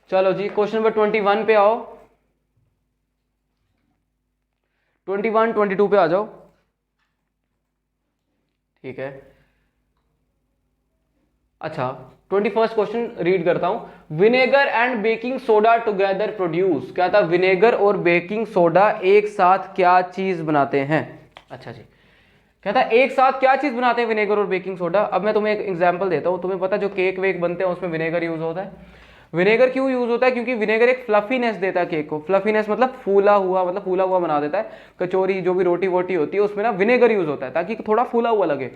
चलो जी क्वेश्चन नंबर 21 पे आओ, 21 22 पे आ जाओ। ठीक है, अच्छा 21st क्वेश्चन रीड करता हूं। Vinegar and baking soda together produce, क्या था, विनेगर और बेकिंग सोडा एक साथ क्या चीज बनाते हैं। अच्छा जी, कहता है एक साथ क्या चीज बनाते हैं विनेगर और बेकिंग सोडा। अब मैं तुम्हें एक एग्जांपल देता हूं, तुम्हें पता है जो केक वेक बनते हैं उसमें विनेगर यूज होता है। विनेगर क्यों यूज होता है, क्योंकि विनेगर एक फ्लफीनेस देता है केक को। फ्लफीनेस मतलब फूला हुआ, मतलब फूला हुआ बना देता है। कचौरी जो भी रोटी वोटी होती है उसमें ना विनेगर यूज होता है ताकि थोड़ा फूला हुआ लगे।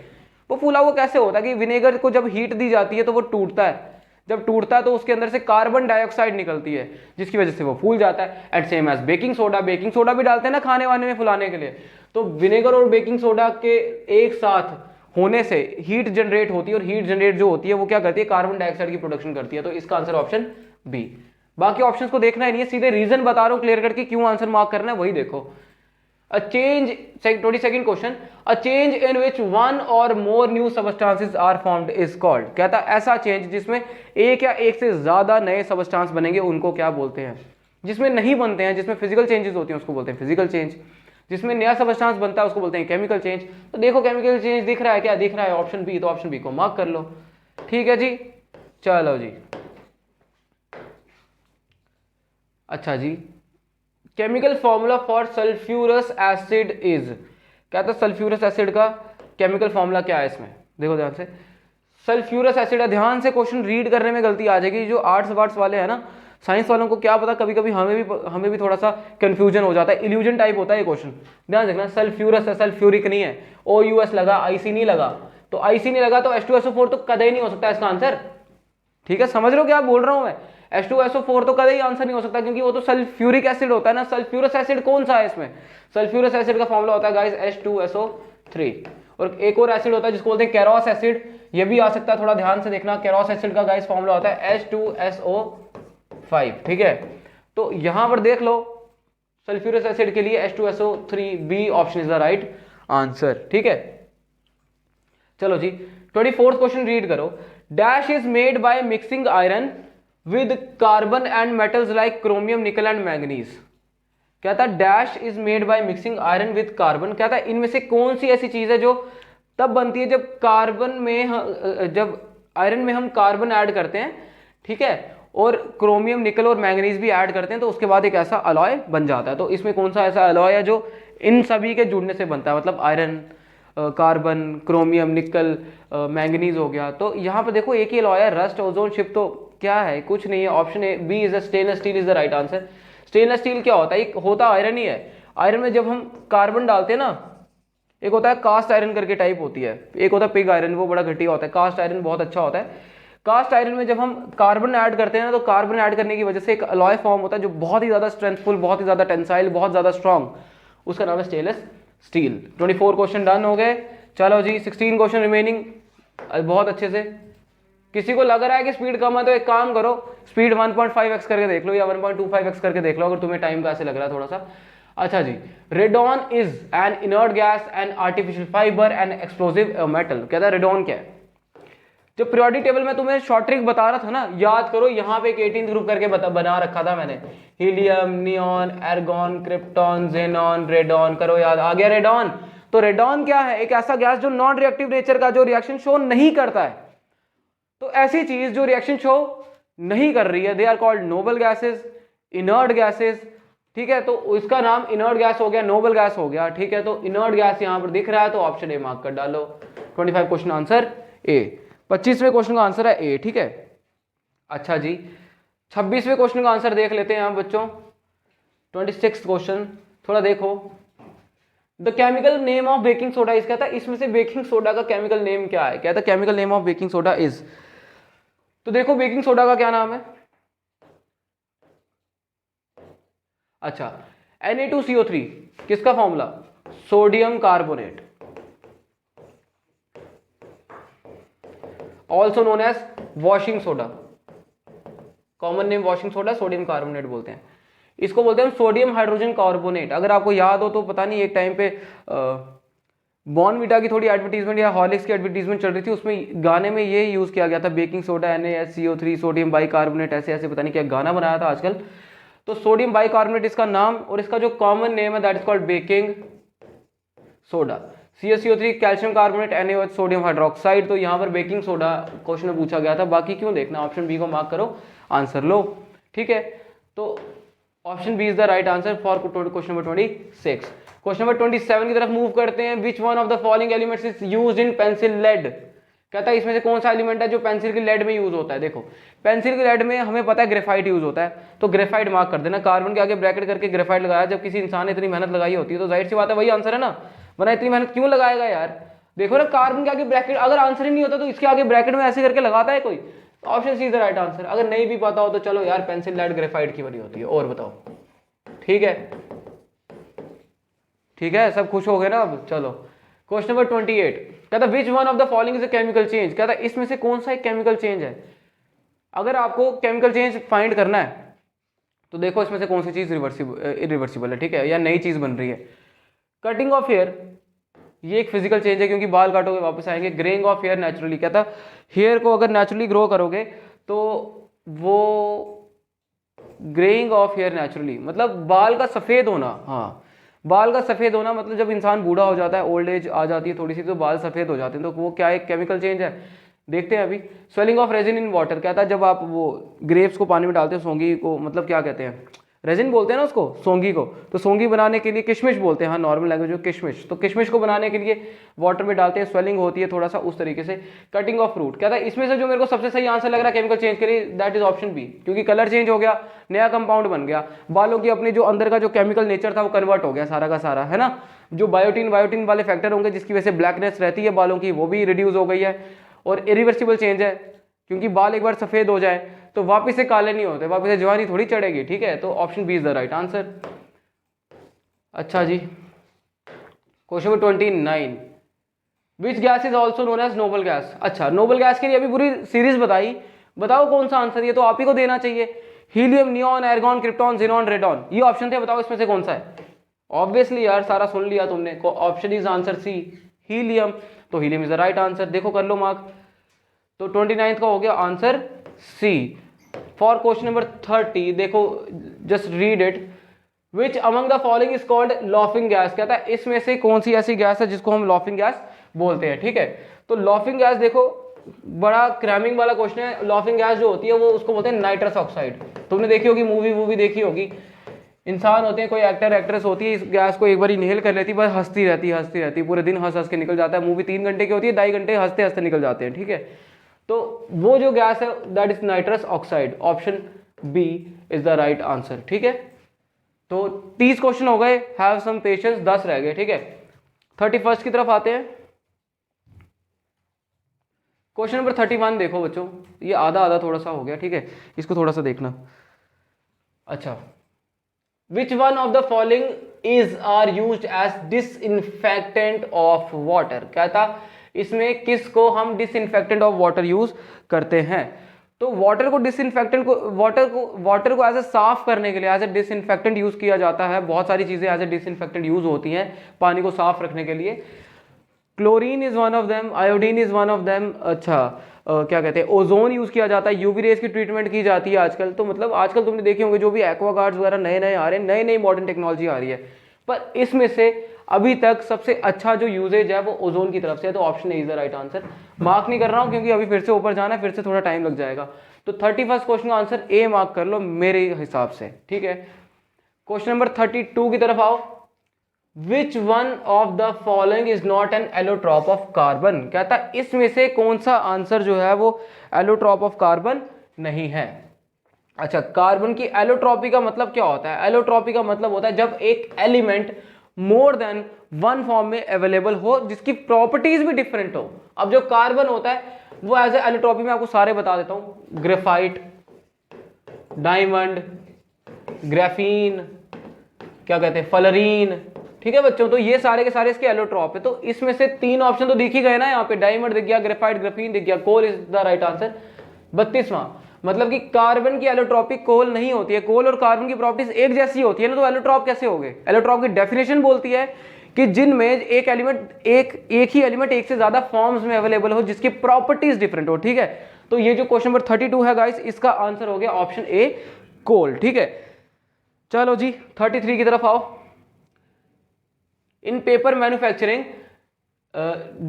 वो फूला हुआ कैसे होता है कि विनेगर को जब हीट दी जाती है तो वो टूटता है, जब टूटता है तो उसके अंदर से कार्बन डाइऑक्साइड निकलती है जिसकी वजह से वो फूल जाता है। At same as baking soda, baking soda भी डालते हैं ना खाने वाने में फुलाने के लिए। तो विनेगर और बेकिंग सोडा के एक साथ होने से हीट जनरेट होती है, और हीट जनरेट जो होती है वो क्या करती है, कार्बन डाइऑक्साइड की प्रोडक्शन करती है। तो इसका आंसर ऑप्शन बी। बाकी ऑप्शंस को देखना ही नहीं है, सीधे रीजन बता रहा हूं क्लियर करके क्यों आंसर मार्क करना है वही देखो। A change, 22nd question, a change in which one or more new substances are formed is called, कहता ऐसा चेंज जिसमें एक या एक से ज्यादा नए सबस्टांस बनेंगे उनको क्या बोलते हैं। जिसमें नहीं बनते हैं, जिसमें फिजिकल चेंजेस होती हैं उसको बोलते हैं फिजिकल चेंज। जिसमें नया सबस्टांस बनता है उसको बोलते हैं केमिकल चेंज। तो देखो केमिकल चेंज दिख रहा है, क्या दिख रहा है, ऑप्शन बी। तो ऑप्शन बी को मार्क कर लो। ठीक है जी, चलो जी। अच्छा जी, chemical formula for sulphurous acid is, क्या था, सल्फ्यूरस एसिड का केमिकल फॉर्मूला क्या है इसमें, देखो ध्यान से। सल्फ्यूरस एसिड है, ध्यान से क्वेश्चन रीड करने में गलती आ जाएगी। जो आर्ट्स वार्ट्स वाले हैं ना, साइंस वालों को क्या पता, कभी कभी हमें भी थोड़ा सा कंफ्यूजन हो जाता है, इल्यूजन टाइप होता है ये क्वेश्चन। ध्यान रखना, सल्फ्यूरस है, सल्फ्यूरिक नहीं है। OUS लगा, IC नहीं लगा, तो IC नहीं लगा तो H2SO4 तो कदे ही नहीं हो सकता इसका आंसर। ठीक है, समझ रहे हो क्या बोल रहा हूं मैं। H2SO4 तो कभी आंसर नहीं हो सकता क्योंकि वो तो सल्फ्यूरिक एसिड होता है ना। सल्फ्यूरस एसिड कौन सा है इसमें, सल्फ्यूरस एसिड का फॉर्मूला होता है गाइस H2SO3। और एक और एसिड होता है जिसको बोलते हैं केरोस एसिड, ये भी आ सकता है, थोड़ा ध्यान से देखना। केरोस एसिड का गाइस फॉर्मूला होता है H2SO5। ठीक है, तो यहां पर देख लो सल्फ्यूरस एसिड के लिए H2SO3, B option is the right answer. ठीक है, चलो जी 24th क्वेश्चन रीड करो। Dash is made by mixing iron with carbon and metals like chromium, nickel and manganese. क्या था, dash is made by mixing iron with carbon. क्या था, इनमें से कौन सी ऐसी चीज है जो तब बनती है जब कार्बन में, जब आयरन में हम कार्बन ऐड करते हैं, ठीक है, और क्रोमियम, निकल और मैंगनीज भी ऐड करते हैं, तो उसके बाद एक ऐसा अलॉय बन जाता है। तो इसमें कौन सा ऐसा अलॉय है जो इन सभी के जुड़ने से बनता है, मतलब iron, carbon, chromium, nickel, manganese हो गया। तो यहाँ पे देखो एक ही अलॉय है, रस्ट, ओजोन शिप, तो क्या है, कुछ नहीं है। Option A B is stainless steel is the right answer. Stainless steel क्या होता है, एक होता आयरन ही है। आयरन में जब हम कार्बन डालते हैं ना, एक होता है कास्ट आयरन करके टाइप होती है, एक होता है पिग आयरन, वो बड़ा घटिया होता है। कास्ट आयरन बहुत अच्छा होता है। कास्ट आयरन में जब हम कार्बन ऐड करते हैं ना, तो कार्बन ऐड करने की वजह से एक अलॉय फॉर्म होता है जो बहुत ही ज्यादा स्ट्रेंथफुल, बहुत ही ज्यादा टेंसाइल, बहुत ज्यादा स्ट्रॉन्ग, उसका नाम है स्टेनलेस स्टील। 24 क्वेश्चन डन हो गए। चलो जी 16 क्वेश्चन रिमेनिंग, बहुत अच्छे से। किसी को लग रहा है कि स्पीड कम है तो एक काम करो, स्पीड 1.5x करके देख लो या 1.25x करके देख लो, अगर तुम्हें टाइम का ऐसे लग रहा है थोड़ा सा। अच्छा जी, radon is an inert gas, an artificial fibre, an explosive metal. कहता है रेडॉन क्या है। जब पीरियोडिक टेबल में तुम्हें शॉर्ट ट्रिक बता रहा था ना, याद करो, यहाँ पे एक 18th ग्रुप करके बना रखा था मैंने, helium, neon, argon, krypton, xenon, radon. करो याद, आ गया रेडॉन। तो रेडॉन क्या है, एक ऐसा गैस जो नॉन रिएक्टिव नेचर का, जो रिएक्शन शो नहीं करता है। तो ऐसी चीज जो रिएक्शन शो नहीं कर रही है, they are called noble gases, inert gases. ठीक है, तो इसका नाम इनर्ट गैस हो गया, नोबल गैस हो गया। ठीक है, तो इनर्ट गैस यहां पर दिख रहा है, तो ऑप्शन ए मार्क कर डालो। 25 क्वेश्चन आंसर ए। 25वें क्वेश्चन का आंसर है ए। ठीक है, अच्छा जी 26वें क्वेश्चन का आंसर देख लेते हैं आप बच्चों। 26th क्वेश्चन थोड़ा देखो। The chemical name of baking soda is, कहता है इसमें से बेकिंग सोडा का केमिकल नेम क्या है। कहता है chemical name of baking soda is, तो देखो बेकिंग सोडा का क्या नाम है। अच्छा, Na2CO3 किसका formula, sodium carbonate, also known as washing soda. Common name washing soda, sodium carbonate बोलते हैं इसको, बोलते हैं सोडियम हाइड्रोजन कार्बोनेट। अगर आपको याद हो तो, पता नहीं एक टाइम पे बॉर्नवीटा की थोड़ी एडवर्टीजमेंट या हॉर्लिक्स की एडवर्टीजमेंट चल रही थी, उसमें गाने में ये यूज़ किया गया था baking soda NaSCO3 sodium bicarbonate, ऐसे ऐसे पता नहीं क्या गाना बनाया था आजकल। तो सोडियम बाइकार्बोनेट इसका नाम, और इसका जो कॉमन नेम है that is called baking soda. CaCO3 calcium carbonate, NaOH sodium hydroxide. तो यहाँ पर बेकिंग सोडा क्वेश्चन में पूछा गया था, बाकी क्यों देखना, ऑप्शन बी को मार्क करो, आंसर लो। ठीक है, तो option B is the right answer for question number 26। Question number 27 की तरफ मूव करते हैं। Which one of the following elements is used in pencil lead, कहता है इसमें से कौन सा एलिमेंट है जो पेंसिल की लेड में यूज होता है। देखो पेंसिल की लेड में हमें पता है ग्रेफाइट यूज होता है, तो ग्रेफाइट मार्क कर देना, कार्बन के आगे ब्रैकेट करके ग्रेफाइट लगाया। जब किसी इंसान ने इतनी मेहनत लगाई होती है तो जाहिर सी बात है वही आंसर है ना, वरना इतनी मेहनत क्यों लगाएगा यार। देखो ना कार्बन के आगे ब्रैकेट, अगर आंसर ही नहीं होता तो इसके आगे ब्रैकेट में ऐसे करके लगाता है कोई। Option C is the right answer. अगर नहीं भी पता हो तो चलो यार, पेंसिल लेड ग्रेफाइट की बनी होती है। और बताओ, ठीक है, ठीक है, सब खुश हो गए ना अब। चलो क्वेश्चन नंबर 28 कहता विच one of the following is a chemical change, कहता इसमें से कौन सा एक केमिकल चेंज है। अगर आपको केमिकल चेंज फाइंड करना है तो देखो इसमें से कौन सी चीज इरिवर्सिबल है, ठीक है, या नई चीज बन रही है। कटिंग ऑफ हेयर, ये एक फिजिकल चेंज है क्योंकि बाल काटोगे वापस आएंगे। ग्रेइंग ऑफ हेयर नेचुरली, कहता हेयर को अगर नेचुरली ग्रो करोगे तो वो ग्रेइंग ऑफ हेयर नेचुरली मतलब बाल का सफेद होना। हाँ, बाल का सफेद होना मतलब जब इंसान बूढ़ा हो जाता है, ओल्ड एज आ जाती है थोड़ी सी, तो बाल सफेद हो जाते हैं, तो वो क्या एक केमिकल चेंज है, देखते हैं अभी। Swelling of resin in water, कहता है जब आप वो ग्रेप्स को पानी में डालते हैं, सौंगी को मतलब क्या कहते हैं, रेजिन बोलते हैं ना उसको, सौंगी को, तो सौंगी बनाने के लिए किशमिश बोलते हैं, हाँ नॉर्मल लैंग्वेज में किशमिश, तो किशमिश को बनाने के लिए वाटर में डालते हैं, स्वेलिंग होती है थोड़ा सा उस तरीके से। कटिंग ऑफ फ्रूट, कहता है इसमें से जो मेरे को सबसे सही आंसर लग रहा है केमिकल चेंज के लिए दैट इज ऑप्शन बी, क्योंकि कलर चेंज हो गया, नया कंपाउंड बन गया, बालों की अपनी जो अंदर का जो केमिकल नेचर था वो कन्वर्ट हो गया सारा का सारा, है ना। जो बायोटीन वाले फैक्टर होंगे जिसकी वजह से ब्लैकनेस रहती है बालों की, वो भी रिड्यूस हो गई है। और इरिवर्सिबल चेंज है क्योंकि बाल एक बार सफेद हो जाए तो वापस से काले नहीं होते, वापस से जवानी थोड़ी चढ़ेगी, ठीक है, तो option B is the right answer. अच्छा जी, question number 29, which gas is also known as noble gas. अच्छा, नोबल गैस के लिए अभी पूरी सीरीज बताई, बताओ कौन सा आंसर, ये तो आप ही को देना चाहिए। Helium, neon, argon, krypton, xenon, radon, ये ऑप्शन थे, बताओ इसमें से कौन सा है। ऑब्वियसली यार सारा सुन लिया तुमने, option is answer C, helium, तो helium is the right answer. देखो कर लो मार्क, तो 29 का हो गया answer C. For question number 30 देखो, just read it, which among the following is called laughing gas, कहता है इसमें से कौन सी ऐसी गैस है जिसको हम लॉफिंग गैस बोलते हैं, ठीक है। तो लॉफिंग गैस देखो बड़ा क्रैमिंग वाला क्वेश्चन है। लॉफिंग गैस जो होती है वो उसको बोलते हैं नाइट्रस ऑक्साइड। तुमने देखी होगी, मूवी देखी होगी, इंसान होते हैं, कोई एक्टर एक्ट्रेस होती है, इस गैस को एक बार इनहेल कर लेती है, बस हंसती रहती पूरे दिन, हंस के निकल जाता है। मूवी 3 घंटे की होती है, 2.5 घंटे हंसते हंसते निकल जाते हैं, ठीक है। तो वो जो गैस है that is nitrous oxide, option B is the right answer, ठीक है। तो 30 क्वेश्चन हो गए, हैव सम पेशेंस, 10 रह गए, ठीक है। 31 की तरफ आते हैं। क्वेश्चन नंबर 31 देखो बच्चों, ये आधा थोड़ा सा हो गया, ठीक है, इसको थोड़ा सा देखना। अच्छा, which one of the following is are used as disinfectant of water, कहता इसमें किसको हम डिसइंफेक्टेंट ऑफ वाटर यूज करते हैं। तो वाटर को डिसइंफेक्टेंट को वाटर को एज ए साफ करने के लिए एज ए डिसइंफेक्टेंट यूज किया जाता है। बहुत सारी चीजें एज ए डिसइंफेक्टेंट यूज होती हैं पानी को साफ रखने के लिए। Chlorine is one of them, iodine is one of them. अच्छा, क्या कहते हैं, ओजोन यूज किया जाता है, यूवी रेज की ट्रीटमेंट की जाती है आजकल। तो मतलब आजकल तुमने देखे होंगे जो भी एक्वागार्ड्स वगैरह नए आ रहे हैं, नई मॉडर्न टेक्नोलॉजी आ रही है, पर इसमें से अभी तक सबसे अच्छा जो यूजेज है वो ओजोन की तरफ से है, तो option A is the right answer. Mark नहीं कर रहा हूं क्योंकि अभी फिर से ऊपर जाना है, फिर से थोड़ा टाइम लग जाएगा। तो 31 क्वेश्चन का आंसर ए मार्क कर लो मेरे हिसाब से, ठीक है। क्वेश्चन नंबर 32 की तरफ आओ। विच one of the following is not an allotrope of carbon, कहता है इसमें से कौन सा आंसर जो है वो एलोट्रॉप ऑफ कार्बन नहीं है। अच्छा, कार्बन की एलोट्रॉपी का मतलब क्या होता है। एलोट्रॉपी का मतलब होता है जब एक element more than one form में अवेलेबल हो जिसकी प्रॉपर्टीज भी डिफरेंट हो। अब जो कार्बन होता है वो एज ए एलोट्रॉपी में आपको सारे बता देता हूं, ग्रेफाइट, डायमंड, ग्राफीन, क्या कहते हैं, फलरीन, ठीक है बच्चों। तो ये सारे के सारे इसके एलोट्रॉप है। तो इसमें से 3 ऑप्शन तो दिख ही गए ना यहाँ पे, डायमंड दिख गया, ग्रेफाइट, ग्राफीन दिख गया, coal is the right answer. 32वां मतलब कि कार्बन की एलोट्रॉपी कोल नहीं होती है। कोल और कार्बन की प्रॉपर्टीज एक जैसी होती है ना, तो एलोट्रॉप कैसे हो गए। एलोट्रॉप की डेफिनेशन बोलती है कि जिनमें एक एलिमेंट एक ही एलिमेंट एक से ज्यादा फॉर्म्स में अवेलेबल हो जिसकी प्रॉपर्टीज डिफरेंट हो, ठीक है। तो ये जो क्वेश्चन नंबर 32 है गाइस, इसका आंसर हो गया ऑप्शन ए कोल, ठीक है। चलो जी 33 की तरफ आओ। इन paper manufacturing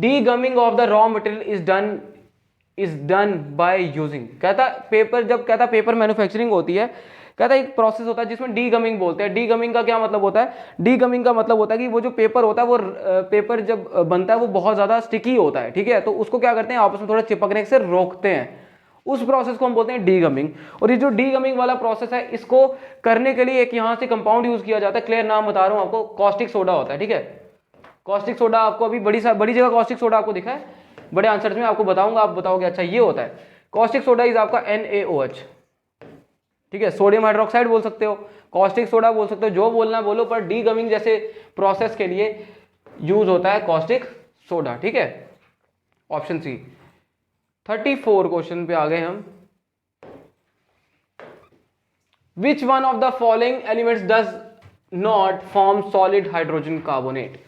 degumming of the raw material is done by using, कहता पेपर, जब कहता पेपर मैन्युफैक्चरिंग होती है, कहता एक प्रोसेस होता है जिसमें डीगमिंग बोलते हैं। डीगमिंग का क्या मतलब होता है? डीगमिंग का मतलब होता है कि वो जो पेपर होता है, वो पेपर जब बनता है वो बहुत ज्यादा स्टिकी होता है, ठीक है। तो उसको क्या करते हैं, आपस में थोड़ा चिपकने से रोकते हैं, उस प्रोसेस को हम बोलते हैं डीगमिंग। और ये जो डीगमिंग वाला प्रोसेस है, इसको करने के लिए एक यहाँ से कंपाउंड यूज किया जाता है, क्लियर नाम बता रहा हूँ आपको, कॉस्टिक सोडा होता है, ठीक है। कॉस्टिक सोडा आपको अभी बड़ी जगह कॉस्टिक सोडा आपको दिखा है, बड़े आंसर्स में आपको बताऊंगा, आप बताओगे अच्छा ये होता है। कॉस्टिक सोडा इज आपका NaOH, ठीक है। सोडियम हाइड्रोक्साइड बोल सकते हो, कॉस्टिक सोडा बोल सकते हो, जो बोलना है बोलो, पर डीगमिंग जैसे प्रोसेस के लिए यूज होता है कॉस्टिक सोडा, ठीक है। Option C. 34 क्वेश्चन पे आ गए हम। विच one of the following elements does not form solid hydrogen carbonate,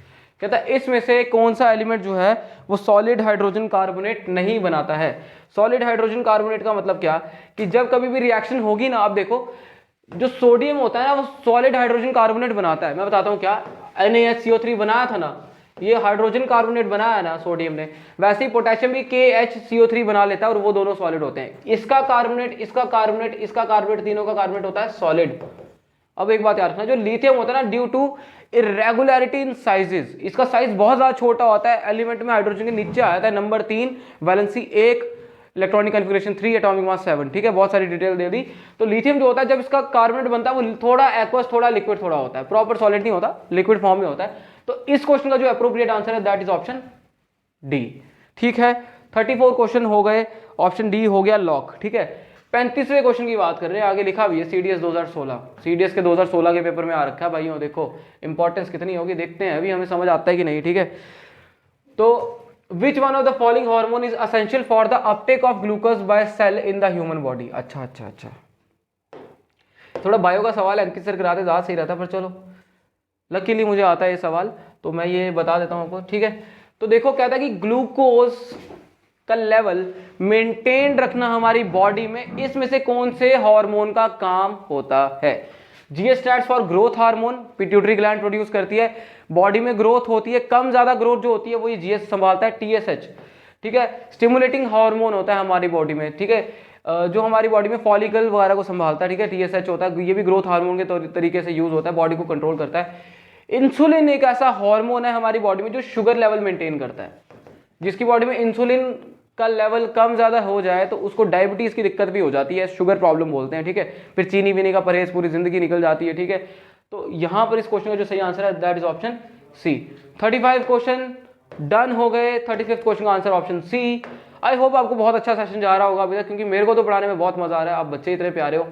कहता है इसमें से कौन सा एलिमेंट जो है वो सॉलिड हाइड्रोजन कार्बोनेट नहीं बनाता है। सॉलिड हाइड्रोजन कार्बोनेट का मतलब क्या, कि जब कभी भी रिएक्शन होगी ना, आप देखो जो सोडियम होता है ना, वो सॉलिड हाइड्रोजन कार्बोनेट बनाता है। मैं बताता हूँ क्या, NaHCO3 बनाया था ना, ये हाइड्रोजन कार्बोनेट बनाया है ना सोडियम ने, वैसे ही पोटेशियम भी KHCO3 बना लेता है, और वो दोनों सॉलिड होते हैं। इसका कार्बोनेट, इसका कार्बोनेट, इसका कार्बोनेट, तीनों का कार्बोनेट होता है सॉलिड। अब एक बात याद रखना, जो लिथियम होता है ना, due to irregularity in sizes, इसका साइज बहुत ज्यादा छोटा होता है, एलिमेंट में हाइड्रोजन के नीचे आ जाता है, number 3 valency 1, electronic configuration 3, atomic mass 7, ठीक है। बहुत सारी डिटेल दे दी। तो लिथियम जो होता है, जब इसका कार्बोनेट बनता है, वो थोड़ा एक्वस, थोड़ा लिक्विड, थोड़ा होता है, प्रॉपर सॉलिड नहीं होता, लिक्विड फॉर्म में होता है। तो इस क्वेश्चन का जो अप्रोप्रिएट आंसर है दैट इज ऑप्शन डी, ठीक है। 34 क्वेश्चन हो गए, ऑप्शन डी हो गया लॉक, ठीक है। 35वें क्वेश्चन की बात कर रहे हैं, आगे लिखा भी है CDS 2016, CDS के 2016 के पेपर में आ रखा है भाइयों, देखो इंपॉर्टेंस कितनी होगी, देखते हैं अभी हमें समझ आता है कि नहीं, ठीक है। तो which one of the following hormone is essential for the uptake of glucose by cell in the human body. अच्छा, थोड़ा बायो का सवाल अंकित सर कराते ज़्यादा सही रहता, पर चलो लकीली मुझे आता है ये सवाल, तो मैं ये बता देता हूँ आपको, ठीक है। तो देखो कहता है कि ग्लूकोज का लेवल मेंटेन रखना हमारी बॉडी में इसमें से कौन से हार्मोन का काम होता है। GS stands for growth hormone, pituitary gland produce करती है, बॉडी में ग्रोथ होती है, कम ज्यादा ग्रोथ जो होती है वो ये GS संभालता है, TSH, ठीक है। स्टिमुलेटिंग हार्मोन होता है हमारी बॉडी में, ठीक है, जो हमारी बॉडी में फॉलिकल वगैरह को संभालता है, ठीक है, TSH होता है, ये भी ग्रोथ हार्मोन के तरीके से यूज होता है, बॉडी को कंट्रोल करता है। इंसुलिन एक ऐसा हार्मोन है हमारी बॉडी में जो शुगर लेवल मेंटेन करता है, जिसकी बॉडी में इंसुलिन का लेवल कम ज्यादा हो जाए तो उसको डायबिटीज की दिक्कत भी हो जाती है, शुगर प्रॉब्लम बोलते हैं, ठीक है। फिर चीनी पीने का परहेज पूरी जिंदगी निकल जाती है, ठीक है। तो यहां पर इस क्वेश्चन का जो सही आंसर है that is option C. 35 question done हो गए। 35th क्वेश्चन का answer option C. I hope आपको बहुत अच्छा सेशन जा रहा होगा अभी तक, क्योंकि मेरे को तो पढ़ाने में बहुत मजा आ रहा है, आप बच्चे इतने प्यारे हो।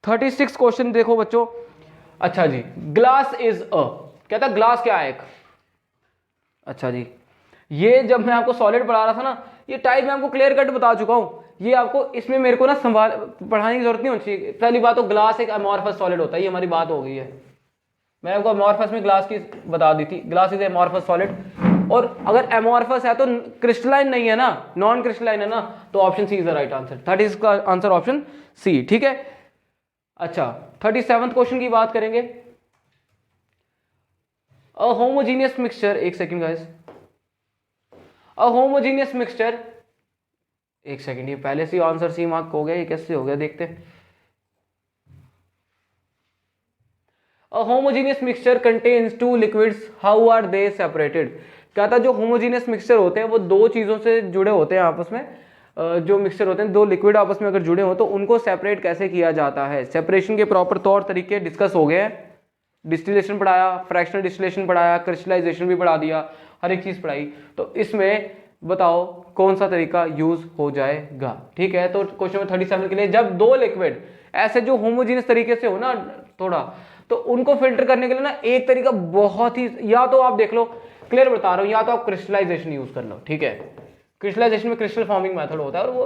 36 क्वेश्चन देखो बच्चों। अच्छा जी, ग्लास इज अ, कहता ग्लास क्या है एक। अच्छा जी, ये जब मैं आपको सॉलिड पढ़ा रहा था ना, ये टाइप मैं आपको क्लियर कट बता चुका हूँ, ये आपको इसमें मेरे को ना पढ़ाने की जरूरत नहीं होनी चाहिए। पहली बात तो ग्लास एक अमॉर्फस सॉलिड होता है, ये हमारी बात हो गई है। मैंने आपको अमॉर्फस में ग्लास की बता दी थी, ग्लास इज अमॉर्फस सॉलिड। और अगर अमॉर्फस है तो क्रिस्टलाइन नहीं है ना, नॉन क्रिस्टलाइन है ना, तो option C is the right answer. 30 का आंसर ऑप्शन सी, ठीक है। अच्छा, 37th क्वेश्चन की बात करेंगे। अ होमोजीनियस मिक्सचर, एक सेकंड गाइस, अ होमोजीनियस मिक्सचर, एक सेकंड, ये पहले से आंसर सी मार्क हो गया, ये कैसे हो गया देखते हैं। A homogeneous mixture contains two liquids, how are they separated. कहता जो होमोजीनियस मिक्सचर होते हैं वो दो चीजों से जुड़े होते हैं आपस में, जो मिक्सचर होते हैं दो लिक्विड आपस में अगर जुड़े हो तो उनको सेपरेट कैसे किया जाता है। सेपरेशन के प्रॉपर तौर तरीके डिस्कस हो गए हैं, डिस्टिलेशन पढ़ाया, फ्रैक्शनल डिस्टिलेशन पढ़ाया, क्रिस्टलाइजेशन भी पढ़ा दिया, हर एक चीज पढ़ाई। तो इसमें बताओ कौन सा तरीका यूज हो जाएगा, ठीक है। तो क्वेश्चन नंबर 37 के लिए, जब दो लिक्विड ऐसे जो होमोजीनियस तरीके से हो ना थोड़ा, तो उनको फिल्टर करने के लिए ना एक तरीका बहुत ही, या तो आप देख लो, क्लियर बता रहा हूं, या तो आप क्रिस्टलाइजेशन यूज कर लो, ठीक है। क्रिस्टलाइजेशन में क्रिस्टल फॉर्मिंग मेथड होता है और वो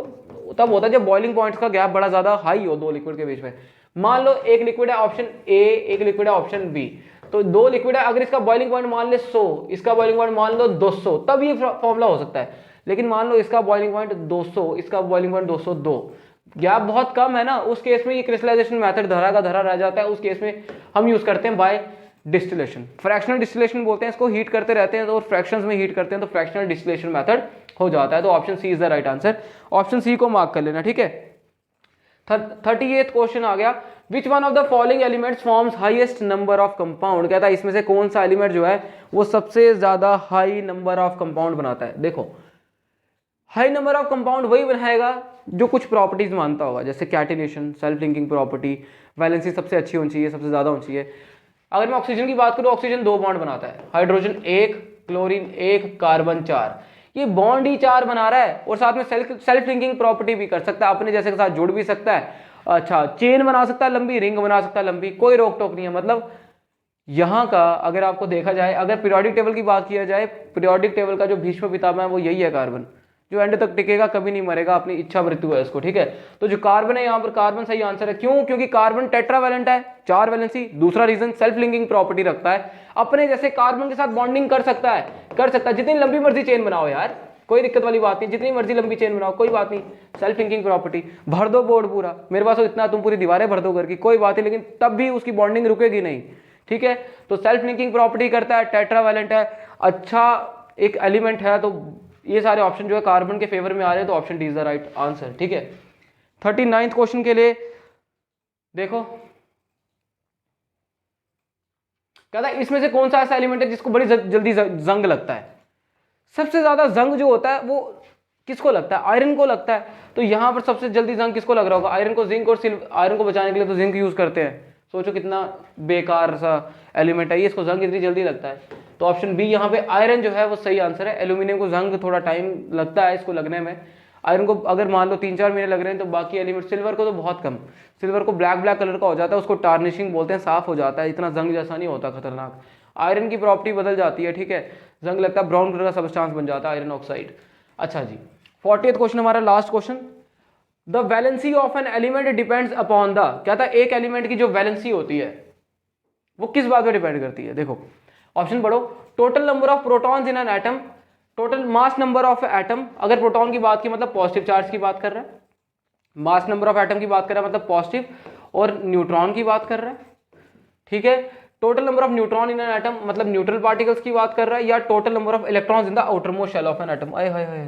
तब होता है जब बॉइलिंग पॉइंट्स का गैप बड़ा ज्यादा हाई हो दो लिक्विड के बीच में। मान लो एक लिक्विड है ऑप्शन ए, एक लिक्विड है ऑप्शन बी, तो दो लिक्विड है, अगर इसका बॉइलिंग पॉइंट मान ले 100, इसका बॉइलिंग पॉइंट मान लो 200, तब ये फॉर्मूला हो सकता है। लेकिन मान लो इसका बॉइलिंग पॉइंट 200, इसका बॉइलिंग पॉइंट 202, गैप बहुत कम है ना, उस केस में ये क्रिस्टलाइजेशन मेथड धरा का धरा रह जाता है। उस केस में हम यूज करते हैं बाय डिस्टिलेशन, फ्रैक्शनल डिस्टिलेशन बोलते हैं इसको, हीट करते रहते हैं तो फ्रैक्शंस में हीट करते हैं तो फ्रैक्शनल डिस्टिलेशन मेथड हो जाता है। तो option C is the right answer, option C को मार्क कर लेना, ठीक है। 38th क्वेश्चन आ गया, विच one of the following elements forms highest number of compound. कहता है इसमें से कौन सा एलिमेंट जो है वो सबसे ज्यादा हाई नंबर ऑफ कंपाउंड बनाता है। देखो हाई नंबर ऑफ कंपाउंड वही बनाएगा जो कुछ प्रॉपर्टीज मानता होगा, जैसे catenation, self linking property, valency सबसे अच्छी होनी चाहिए, सबसे ज्यादा होनी चाहिए। अगर मैं ऑक्सीजन की बात करूं, ऑक्सीजन 2 बॉन्ड बनाता है, हाइड्रोजन 1, क्लोरीन 1, कार्बन 4, ये बॉन्ड ही 4 बना रहा है और साथ में सेल्फ लिंकिंग प्रॉपर्टी भी कर सकता है, अपने जैसे के साथ जुड़ भी सकता है, अच्छा चेन बना सकता है लंबी, रिंग बना सकता है लंबी, कोई रोक टोक नहीं है। मतलब यहाँ का अगर आपको देखा जाए, अगर पीरियोडिक टेबल की बात किया जाए, पीरियोडिक टेबल का जो भीष्म पितामह है वो यही है कार्बन, जो एंड तक टिकेगा, कभी नहीं मरेगा, अपनी इच्छा मृत्यु है इसको, ठीक है। तो जो कार्बन है यहाँ पर कार्बन सही आंसर है। क्यों? क्योंकि कार्बन टेट्रावैलेंट है, 4 वैलेंसी। दूसरा रीजन सेल्फ लिंकिंग प्रॉपर्टी रखता है, अपने जैसे कार्बन के साथ बॉन्डिंग कर सकता है, जितनी लंबी मर्जी चेन बनाओ यार, कोई दिक्कत वाली बात नहीं, जितनी मर्जी लंबी चेन बनाओ कोई बात नहीं, सेल्फ लिंकिंग प्रॉपर्टी। भर दो बोर्ड पूरा, मेरे पास तो इतना, तुम पूरी दीवारें भर दो घर की, कोई बात नहीं, लेकिन तब भी उसकी बॉन्डिंग रुकेगी नहीं, ठीक है। तो सेल्फ लिंकिंग प्रॉपर्टी करता है, टेट्रावैलेंट है, अच्छा एक एलिमेंट है। तो ये सारे ऑप्शन जो है कार्बन के फेवर में आ रहे हैं, तो option D is the right answer, ठीक है। 39th क्वेश्चन के लिए देखो, कहता है इसमें से कौन सा ऐसा एलिमेंट है जिसको बड़ी जल्दी जंग लगता है। सबसे ज्यादा जंग जो होता है वो किसको लगता है? आयरन को लगता है। तो यहां पर सबसे जल्दी जंग किसको लग रहा होगा? आयरन को। जिंक और सिल्वर, आयरन को बचाने के लिए तो जिंक यूज करते हैं, सोचो कितना बेकार सा एलिमेंट है ये, इसको जंग इतनी जल्दी लगता है। तो ऑप्शन बी यहाँ पे आयरन जो है वो सही आंसर है। एल्यूमिनियम को जंग थोड़ा टाइम लगता है इसको लगने में, आयरन को अगर मान लो 3-4 महीने लग रहे हैं, तो बाकी एलिमेंट, सिल्वर को तो बहुत कम, सिल्वर को ब्लैक कलर का हो जाता है, उसको टार्निशिंग बोलते हैं, साफ हो जाता है, इतना जंग जैसा नहीं होता खतरनाक। आयरन की प्रॉपर्टी बदल जाती है, ठीक है, जंग लगता है, ब्राउन कलर का सबस्टांस बन जाता है आयरन ऑक्साइड। अच्छा जी, 40th क्वेश्चन हमारा last question, the valency of an element depends upon the. क्या था? एक एलिमेंट की जो वैलेंसी होती है वो किस बात पर डिपेंड करती है? देखो ऑप्शन पढ़ो, total number of protons in an atom, total mass number of atom, अगर प्रोटॉन की बात की मतलब पॉजिटिव चार्ज की बात कर रहा है, मास नंबर ऑफ एटम की बात कर रहा है मतलब पॉजिटिव, और न्यूट्रॉन की बात कर रहा है, ठीक है। Total number of neutron in an atom मतलब न्यूट्रल पार्टिकल्स की बात कर रहा है, या total number of electrons in the outer most shell of an atom. आए हाय हाय,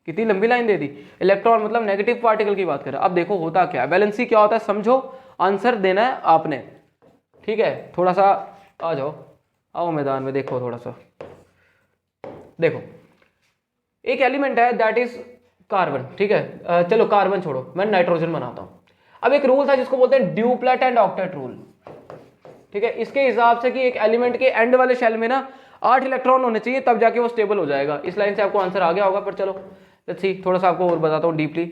कितनी लंबी लाइन दे दी। इलेक्ट्रॉन मतलब नेगेटिव पार्टिकल की बात कर रहा है। अब देखो होता क्या है, वैलेंसी क्या होता है समझो, आंसर देना है आपने, ठीक है। थोड़ा सा आ जाओ, आओ मैदान में, देखो थोड़ा सा, देखो एक एलिमेंट है दैट इज कार्बन, ठीक है, चलो कार्बन छोड़ो, मैं नाइट्रोजन बनाता हूं। अब एक रूल था जिसको बोलते हैं ड्यूप्लेट एंड ऑक्टेट रूल, ठीक है। इसके हिसाब से कि एक एलिमेंट के एंड वाले शेल में ना 8 इलेक्ट्रॉन होने चाहिए, तब जाके वो स्टेबल हो जाएगा। इस लाइन से आपको आंसर आ गया होगा, पर चलो लेट्स सी, थोड़ा सा आपको और बताता हूँ डीपली।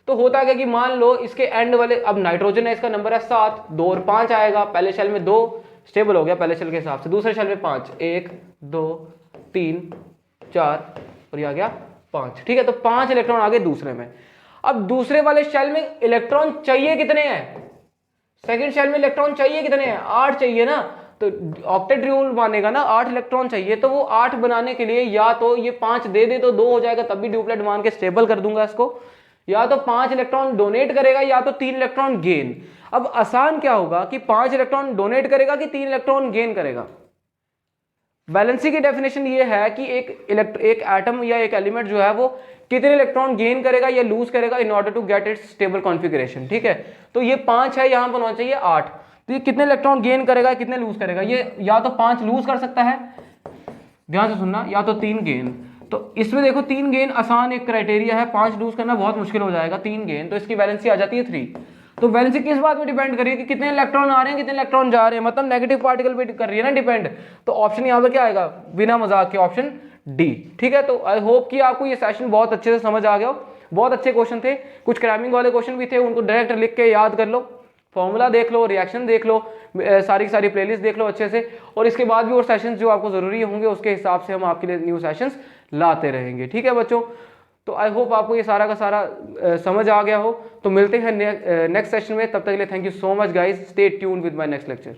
तो होता क्या कि मान लो इसके एंड वाले, अब नाइट्रोजन है, इसका नंबर है 7, 2 और 5 आएगा, पहले शेल में 2 स्टेबल हो गया पहले शेल के हिसाब से, दूसरे शेल में 5, 1 2 3 4 और ये आ गया 5, ठीक है। तो 5 इलेक्ट्रॉन आ गए दूसरे में। अब दूसरे वाले शेल में इलेक्ट्रॉन चाहिए कितने हैं? सेकंड शेल में इलेक्ट्रॉन चाहिए कितने हैं? 8 चाहिए ना, तो ऑक्टेट रूल मानेगा ना, 8 इलेक्ट्रॉन चाहिए, तो वो 8 बनाने के लिए या तो ये 5 दे दे तो 2 हो जाएगा, तब भी ड्यूप्लेट मान के स्टेबल कर दूंगा इसको, या तो 5 इलेक्ट्रॉन डोनेट करेगा, या तो 3 इलेक्ट्रॉन गेन। अब आसान क्या होगा कि 5 इलेक्ट्रॉन डोनेट करेगा कि 3 इलेक्ट्रॉन गेन करेगा। वैलेंसी की डेफिनेशन ये है कि एक एटम या एक एलिमेंट जो है वो कितने इलेक्ट्रॉन गेन करेगा या लूज करेगा in order to get its stable configuration, ठीक है। तो ये 5 है, यहां पर होना चाहिए 8, तो ये कितने इलेक्ट्रॉन गेन करेगा, कितने लूज करेगा? ये या तो 5 लूज कर सकता है, ध्यान से सुनना, या तो 3 गेन। तो इसमें देखो 3 गेन आसान एक क्राइटेरिया है, 5 लूज करना बहुत मुश्किल हो जाएगा, 3 गेन, तो इसकी वैलेंसी आ जाती है 3। तो वैलेंसी किस बात पे डिपेंड करिए कि कितने इलेक्ट्रॉन आ रहे हैं, कितने इलेक्ट्रॉन जा रहे हैं, मतलब नेगेटिव पार्टिकल पे कर रही है ना डिपेंड। तो ऑप्शन यहाँ पर क्या आएगा बिना मजाक के? ऑप्शन डी, ठीक है। तो आई होप कि आपको ये सेशन बहुत अच्छे से समझ आ गया हो। बहुत अच्छे क्वेश्चन थे, कुछ क्रैमिंग वाले क्वेश्चन भी थे, उनको डायरेक्ट लिख के याद कर लो, फॉर्मूला देख लो, रिएक्शन देख लो, सारी की सारी प्लेलिस्ट देख लो अच्छे से, और इसके बाद भी और सेशंस जो आपको जरूरी होंगे उसके हिसाब से हम आपके लिए न्यू सेशंस लाते रहेंगे, ठीक है बच्चों। तो आई होप आपको ये सारा का सारा समझ आ गया हो। तो मिलते हैं नेक्स्ट सेशन में, तब तक के लिए thank you so much guys, stay tuned with my next lecture.